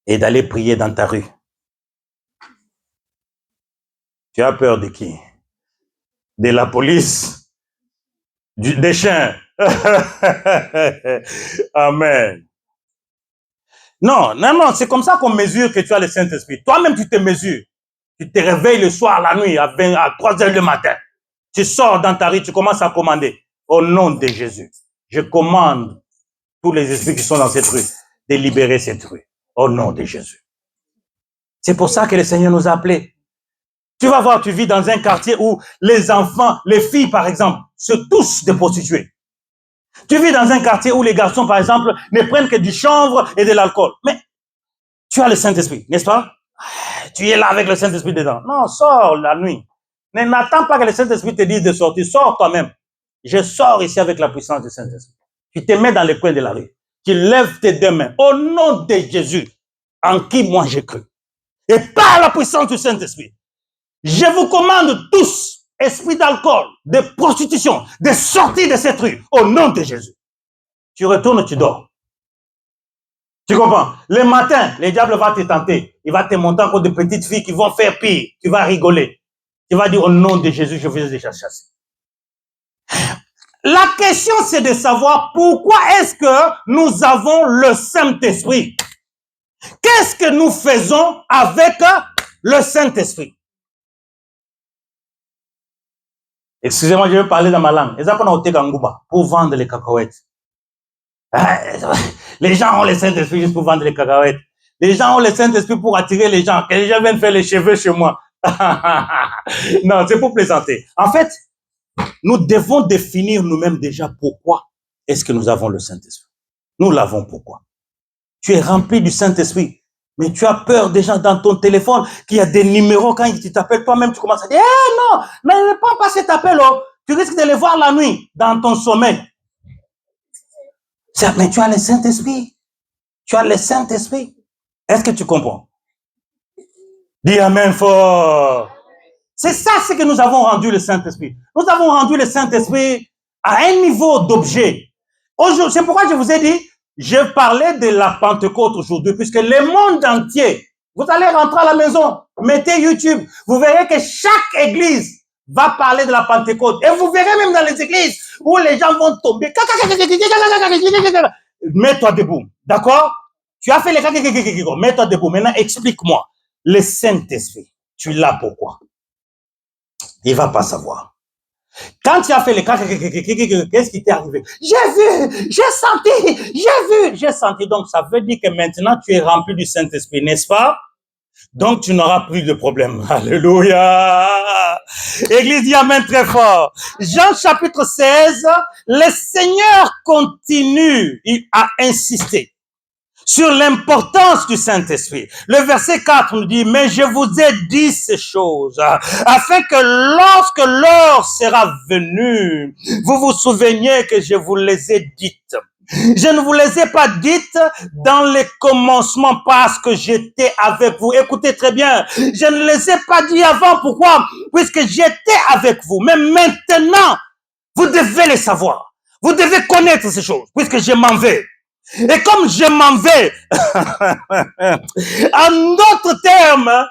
et d'aller prier dans ta rue? Tu as peur de qui? De la police? Des chiens? Amen. Non, c'est comme ça qu'on mesure que tu as le Saint-Esprit. Toi-même, tu te mesures. Tu te réveilles le soir, la nuit, à 3 heures du matin. Tu sors dans ta rue, tu commences à commander. Au nom de Jésus, je commande tous les esprits qui sont dans cette rue de libérer cette rue. Au nom de Jésus. C'est pour ça que le Seigneur nous a appelés. Tu vas voir, tu vis dans un quartier où les enfants, les filles par exemple, se touchent de prostituées. Tu vis dans un quartier où les garçons par exemple ne prennent que du chanvre et de l'alcool. Mais tu as le Saint-Esprit, n'est-ce pas? Tu es là avec le Saint-Esprit dedans. Non, sors la nuit. N'attends pas que le Saint-Esprit te dise de sortir. Sors toi-même. Je sors ici avec la puissance du Saint-Esprit. Tu te mets dans les coins de la rue. Tu lèves tes deux mains. Au nom de Jésus, en qui moi j'ai cru. Et par la puissance du Saint-Esprit, je vous commande tous, esprit d'alcool, de prostitution, de sortir de cette rue, au nom de Jésus. Tu retournes, tu dors. Tu comprends? Le matin, le diable va te tenter. Il va te montrer encore des petites filles qui vont faire pire. Tu vas rigoler. Tu vas dire, au nom de Jésus, je vous ai déjà chassé. La question, c'est de savoir pourquoi est-ce que nous avons le Saint-Esprit? Qu'est-ce que nous faisons avec le Saint-Esprit? Excusez-moi, je vais parler dans ma langue. Pour vendre les cacahuètes. Les gens ont le Saint-Esprit juste pour vendre les cacahuètes. Les gens ont le Saint-Esprit pour attirer les gens. Que les gens viennent faire les cheveux chez moi. Non, c'est pour plaisanter. En fait, nous devons définir nous-mêmes déjà pourquoi est-ce que nous avons le Saint-Esprit. Nous l'avons pourquoi. Tu es rempli du Saint-Esprit, mais tu as peur déjà dans ton téléphone qu'il y a des numéros quand ils t'appellent toi-même, tu commences à dire, non, ne prends pas cet appel, oh. Tu risques de les voir la nuit dans ton sommeil. Mais tu as le Saint-Esprit. Tu as le Saint-Esprit. Est-ce que tu comprends? Dis Amen fort. C'est ça ce que nous avons rendu le Saint-Esprit. Nous avons rendu le Saint-Esprit à un niveau d'objet. C'est pourquoi je vous ai dit, je parlais de la Pentecôte aujourd'hui, puisque le monde entier, vous allez rentrer à la maison, mettez YouTube, vous verrez que chaque église va parler de la Pentecôte. Et vous verrez même dans les églises où les gens vont tomber. Mets-toi debout, d'accord? Tu as fait les mets-toi debout. Maintenant, explique-moi. Le Saint-Esprit, tu l'as pourquoi? Il ne va pas savoir. Quand tu as fait les qu'est-ce qui t'est arrivé? J'ai vu, j'ai senti, j'ai senti. Donc, ça veut dire que maintenant, tu es rempli du Saint-Esprit, n'est-ce pas? Donc, tu n'auras plus de problème. Alléluia. Église dit Amen très fort. Jean chapitre 16, le Seigneur continue à insister sur l'importance du Saint-Esprit. Le verset 4 nous dit, mais je vous ai dit ces choses, afin que lorsque l'heure sera venue, vous vous souveniez que je vous les ai dites. Je ne vous les ai pas dites dans les commencements parce que j'étais avec vous. Écoutez très bien, je ne les ai pas dit avant. Pourquoi? Puisque j'étais avec vous. Mais maintenant, vous devez les savoir. Vous devez connaître ces choses, puisque je m'en vais. Et comme je m'en vais, en d'autres termes,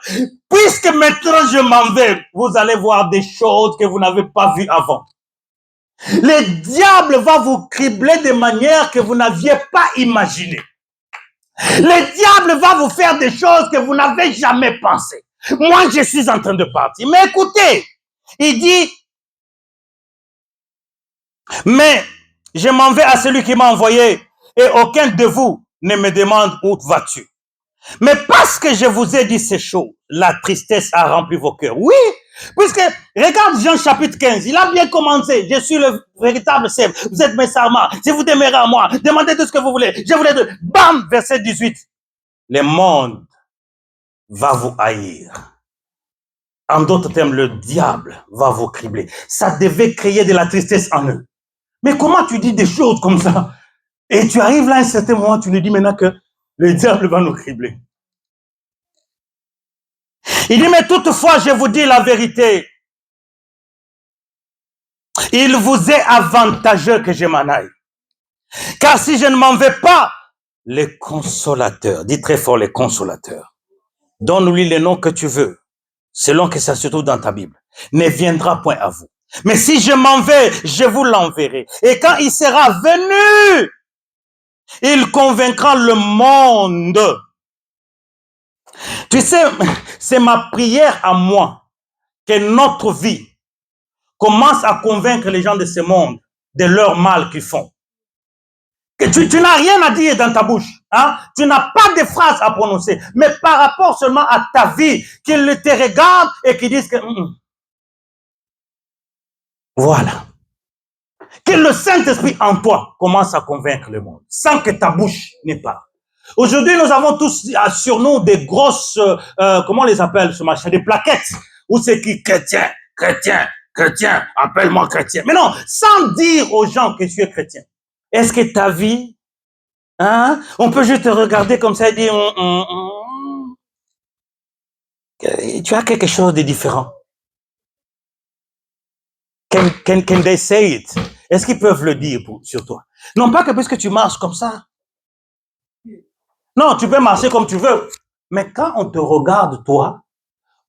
puisque maintenant je m'en vais, vous allez voir des choses que vous n'avez pas vues avant. Le diable va vous cribler de manière que vous n'aviez pas imaginé. Le diable va vous faire des choses que vous n'avez jamais pensé. Moi, je suis en train de partir. Mais écoutez, il dit, mais je m'en vais à celui qui m'a envoyé. Et aucun de vous ne me demande où vas-tu. Mais parce que je vous ai dit ces choses, la tristesse a rempli vos cœurs. Oui, puisque, regarde Jean chapitre 15, il a bien commencé. Je suis le véritable chef, vous êtes mes serments. Si vous demeurez à moi, demandez tout ce que vous voulez. Je vous l'ai dit. Bam, verset 18. Le monde va vous haïr. En d'autres termes, le diable va vous cribler. Ça devait créer de la tristesse en eux. Mais comment tu dis des choses comme ça? Et tu arrives là à un certain moment, tu nous dis maintenant que le diable va nous cribler. Il dit, mais toutefois, je vous dis la vérité. Il vous est avantageux que je m'en aille. Car si je ne m'en vais pas, les consolateurs, dis très fort les consolateurs, donne-lui le nom que tu veux, selon que ça se trouve dans ta Bible, ne viendra point à vous. Mais si je m'en vais, je vous l'enverrai. Et quand il sera venu, il convaincra le monde. Tu sais, c'est ma prière à moi que notre vie commence à convaincre les gens de ce monde de leur mal qu'ils font. Que tu n'as rien à dire dans ta bouche. Hein? Tu n'as pas de phrases à prononcer. Mais par rapport seulement à ta vie, qu'ils te regardent et qu'ils disent que... Voilà. Que le Saint-Esprit en toi commence à convaincre le monde, sans que ta bouche ne parle. Aujourd'hui, nous avons tous sur nous des grosses, comment on les appelle ce machin, des plaquettes, où c'est qui chrétien, chrétien, chrétien, appelle-moi chrétien. Mais non, sans dire aux gens que tu es chrétien. Est-ce que ta vie, hein, on peut juste te regarder comme ça et dire, tu as quelque chose de différent. Can they say it? Est-ce qu'ils peuvent le dire sur toi? Non pas que puisque tu marches comme ça. Non, tu peux marcher comme tu veux. Mais quand on te regarde, toi,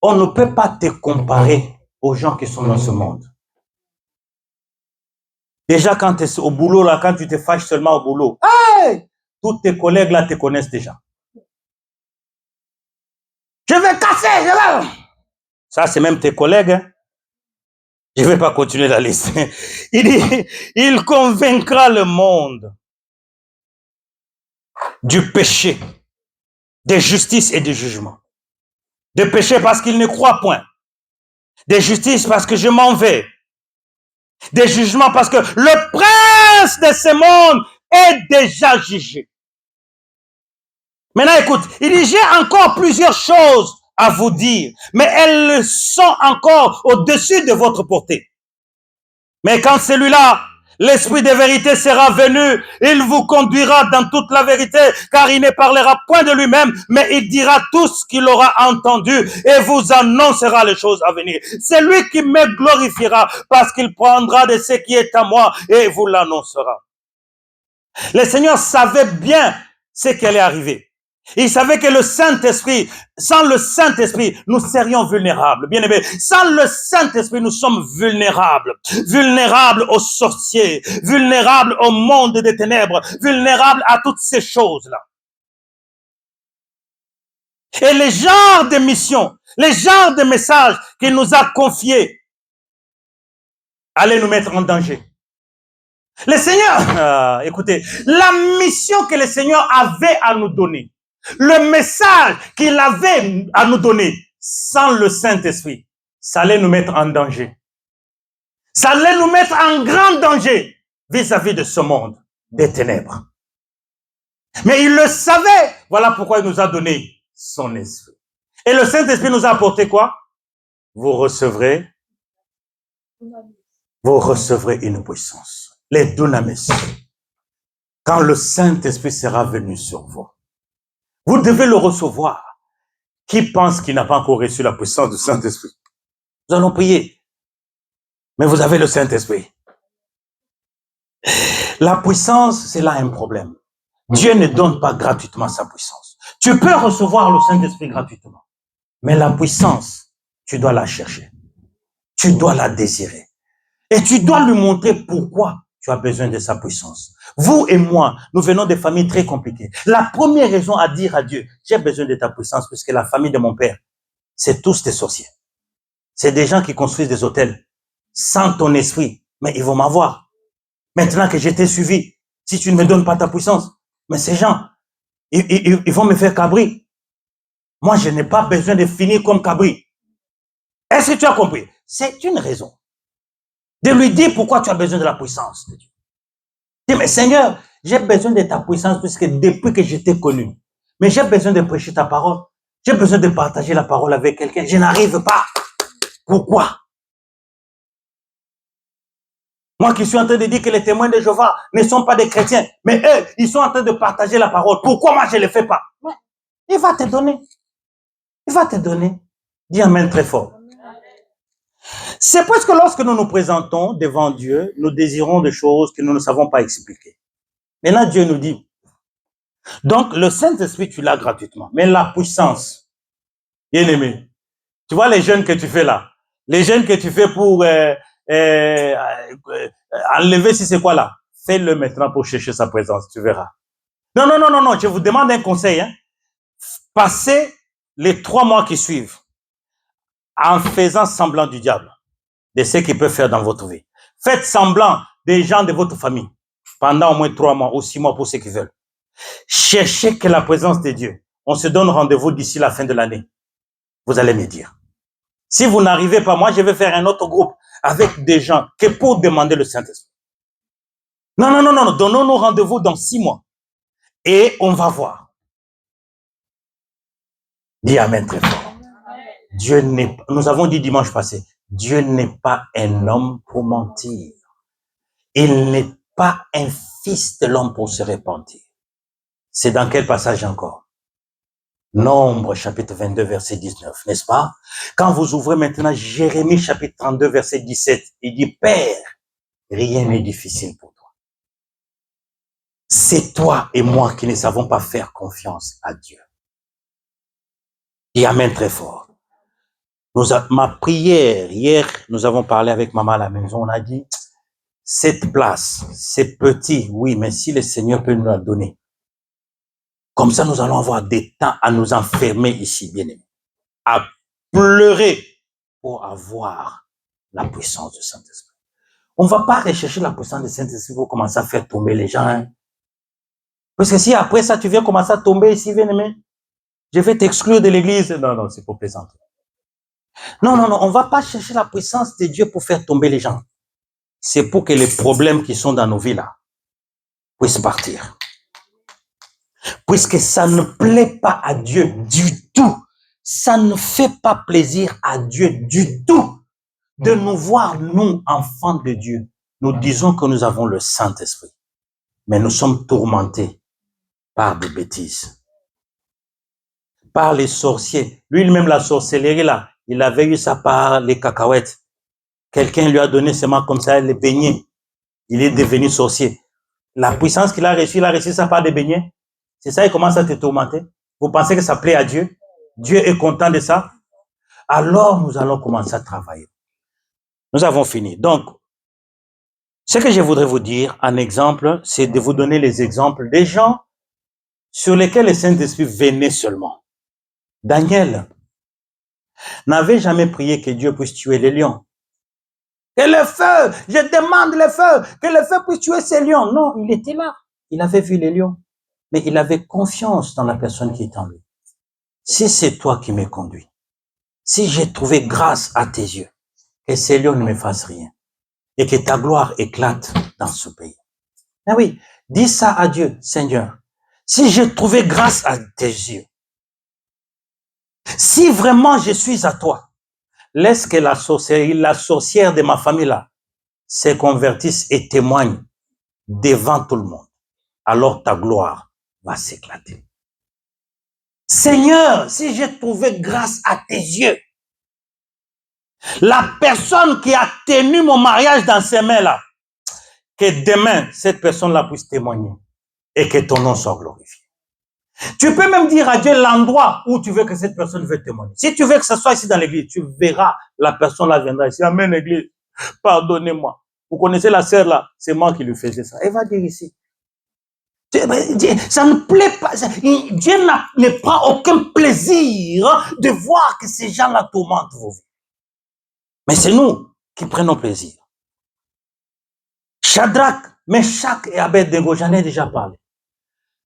on ne peut pas te comparer aux gens qui sont dans ce monde. Déjà, quand tu es au boulot, là, quand tu te fâches seulement au boulot, hey, tous tes collègues là te connaissent déjà. Je vais casser, je vais... Ça, c'est même tes collègues. Hein? Je ne vais pas continuer la liste. Il dit, il convaincra le monde. du péché, de justice et de jugement. De péché parce qu'il ne croit point. De justice parce que je m'en vais. De jugement parce que le prince de ce monde est déjà jugé. Maintenant, écoute, il dit, j'ai encore plusieurs choses à vous dire, mais elles sont encore au-dessus de votre portée. Mais quand celui-là, l'esprit de vérité sera venu, il vous conduira dans toute la vérité, car il ne parlera point de lui-même, mais il dira tout ce qu'il aura entendu et vous annoncera les choses à venir. C'est lui qui me glorifiera, parce qu'il prendra de ce qui est à moi et vous l'annoncera. Le Seigneur savait bien ce qui allait arriver. Il savait que le Saint-Esprit, sans le Saint-Esprit, nous serions vulnérables. Bien aimés, sans le Saint-Esprit, nous sommes vulnérables. Vulnérables aux sorciers, vulnérables au monde des ténèbres, vulnérables à toutes ces choses-là. Et les genres de missions, les genres de messages qu'il nous a confiés, allaient nous mettre en danger. Le Seigneur, écoutez, la mission que le Seigneur avait à nous donner, le message qu'il avait à nous donner, sans le Saint-Esprit, ça allait nous mettre en danger. Ça allait nous mettre en grand danger vis-à-vis de ce monde des ténèbres. Mais il le savait. Voilà pourquoi il nous a donné son esprit. Et le Saint-Esprit nous a apporté quoi? Vous recevrez une puissance. Les dunamis. Quand le Saint-Esprit sera venu sur vous, vous devez le recevoir. Qui pense qu'il n'a pas encore reçu la puissance du Saint-Esprit? Nous allons prier. Mais vous avez le Saint-Esprit. La puissance, c'est là un problème. Dieu ne donne pas gratuitement sa puissance. Tu peux recevoir le Saint-Esprit gratuitement. Mais la puissance, tu dois la chercher. Tu dois la désirer. Et tu dois lui montrer pourquoi tu as besoin de sa puissance. Vous et moi, nous venons de familles très compliquées. La première raison à dire à Dieu, j'ai besoin de ta puissance, puisque la famille de mon père, c'est tous des sorciers. C'est des gens qui construisent des hôtels sans ton esprit, mais ils vont m'avoir. Maintenant que j'ai été suivi, si tu ne me donnes pas ta puissance, mais ces gens, ils vont me faire cabri. Moi, je n'ai pas besoin de finir comme cabri. Est-ce que tu as compris? C'est une raison de lui dire pourquoi tu as besoin de la puissance de Dieu. Dis, mais Seigneur, j'ai besoin de ta puissance puisque depuis que je t'ai connu, mais j'ai besoin de prêcher ta parole. J'ai besoin de partager la parole avec quelqu'un. Je n'arrive pas. Pourquoi? Moi qui suis en train de dire que les témoins de Jéhovah ne sont pas des chrétiens, mais eux, ils sont en train de partager la parole. Pourquoi moi je ne le fais pas? Il va te donner. Il va te donner. Dis amen très fort. C'est parce que lorsque nous nous présentons devant Dieu, nous désirons des choses que nous ne savons pas expliquer. Maintenant, Dieu nous dit, donc le Saint-Esprit, tu l'as gratuitement. Mais la puissance, bien aimé, tu vois les jeûnes que tu fais là, les jeûnes que tu fais pour enlever si c'est quoi là, fais-le maintenant pour chercher sa présence, tu verras. Non, je vous demande un conseil. Hein. Passez les 3 mois qui suivent en faisant semblant du diable, de ce qu'il peut faire dans votre vie. Faites semblant des gens de votre famille pendant au moins 3 mois ou 6 mois pour ceux qui veulent. Cherchez que la présence de Dieu. On se donne rendez-vous d'ici la fin de l'année. Vous allez me dire. Si vous n'arrivez pas, moi je vais faire un autre groupe avec des gens que pour demander le Saint-Esprit. Non, donnons-nous rendez-vous dans 6 mois. Et on va voir. Dis amen très fort. Dieu n'est pas, nous avons dit dimanche passé, Dieu n'est pas un homme pour mentir. Il n'est pas un fils de l'homme pour se repentir. C'est dans quel passage encore? Nombre chapitre 22 verset 19, n'est-ce pas? Quand vous ouvrez maintenant Jérémie chapitre 32 verset 17, il dit, Père, rien n'est difficile pour toi. C'est toi et moi qui ne savons pas faire confiance à Dieu. Et amen très fort. Ma prière, hier, nous avons parlé avec maman à la maison, on a dit, cette place, c'est petit, oui, mais si le Seigneur peut nous la donner, comme ça, nous allons avoir des temps à nous enfermer ici, bien-aimés, à pleurer pour avoir la puissance du Saint-Esprit. On ne va pas rechercher la puissance du Saint-Esprit pour commencer à faire tomber les gens. Hein. Parce que si après ça, tu viens commencer à tomber ici, bien-aimé, je vais t'exclure de l'église. Non, non, c'est pour plaisanter. Non, non, non, on ne va pas chercher la puissance de Dieu pour faire tomber les gens. C'est pour que les problèmes qui sont dans nos vies là puissent partir. Puisque ça ne plaît pas à Dieu du tout. Ça ne fait pas plaisir à Dieu du tout de nous voir, nous, enfants de Dieu. Nous disons que nous avons le Saint-Esprit. Mais nous sommes tourmentés par des bêtises. Par les sorciers. Lui-même, la sorcellerie là, il avait eu ça par les cacahuètes. Quelqu'un lui a donné seulement comme ça les beignets. Il est devenu sorcier. La puissance qu'il a reçue, il a reçu ça par des beignets. C'est ça, il commence à te tourmenter. Vous pensez que ça plaît à Dieu? Dieu est content de ça? Alors, nous allons commencer à travailler. Nous avons fini. Donc, ce que je voudrais vous dire, en exemple, c'est de vous donner les exemples des gens sur lesquels le Saint-Esprit venait seulement. Daniel n'avait jamais prié que Dieu puisse tuer les lions. Que le feu, je demande le feu, que le feu puisse tuer ces lions. Non, il était là. Il avait vu les lions. Mais il avait confiance dans la personne qui est en lui. Si c'est toi qui me conduis, si j'ai trouvé grâce à tes yeux, que ces lions ne me fassent rien et que ta gloire éclate dans ce pays. Ah oui, dis ça à Dieu, Seigneur. Si j'ai trouvé grâce à tes yeux, si vraiment je suis à toi, laisse que la sorcière de ma famille là se convertisse et témoigne devant tout le monde. Alors ta gloire va s'éclater. Seigneur, si j'ai trouvé grâce à tes yeux, la personne qui a tenu mon mariage dans ses mains là, que demain, cette personne-là puisse témoigner et que ton nom soit glorifié. Tu peux même dire à Dieu l'endroit où tu veux que cette personne veut témoigner. Si tu veux que ce soit ici dans l'église, tu verras, la personne là viendra ici. Amen, église, pardonnez-moi. Vous connaissez la sœur là, c'est moi qui lui faisais ça. Elle va dire ici. Ça ne plaît pas. Dieu ne prend aucun plaisir de voir que ces gens-là tourmentent vos vies. Mais c'est nous qui prenons plaisir. Shadrach, Meshach et Abednego, j'en ai déjà parlé.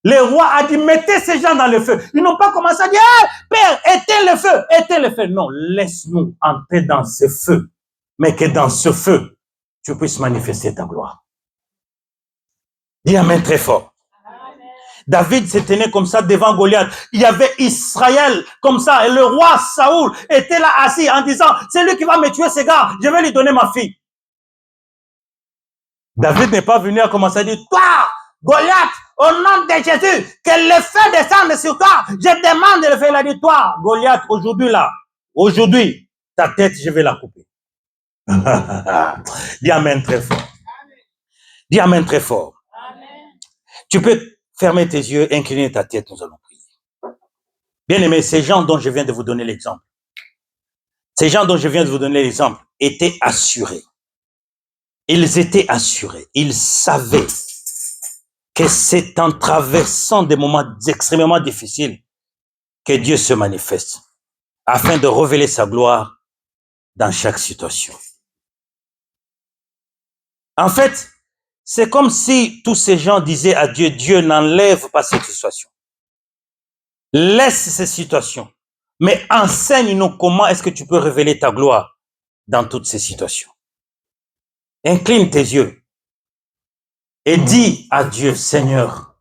Le roi a dit, mettez ces gens dans le feu. Ils n'ont pas commencé à dire, hey, Père, éteins le feu, éteins le feu. Non, laisse-nous entrer dans ce feu. Mais que dans ce feu, tu puisses manifester ta gloire. Dis Amen très fort. David se tenait comme ça devant Goliath. Il y avait Israël comme ça. Et le roi Saoul était là assis en disant, c'est lui qui va me tuer, ce gars. Je vais lui donner ma fille. David n'est pas venu à commencer à dire, toi, Goliath, au nom de Jésus, que le feu descende sur toi. Je demande le feu. Il a dit, toi, Goliath, aujourd'hui, ta tête, je vais la couper. Dis Amen très fort. Dis Amen très fort. Amen. Tu peux fermer tes yeux, incliner ta tête, nous allons prier. Bien aimé, ces gens dont je viens de vous donner l'exemple, étaient assurés. Ils étaient assurés. Ils savaient que c'est en traversant des moments extrêmement difficiles que Dieu se manifeste afin de révéler sa gloire dans chaque situation. En fait, c'est comme si tous ces gens disaient à Dieu, Dieu n'enlève pas cette situation. Laisse ces situations, mais enseigne-nous comment est-ce que tu peux révéler ta gloire dans toutes ces situations. Incline tes yeux et dis à Dieu, Seigneur,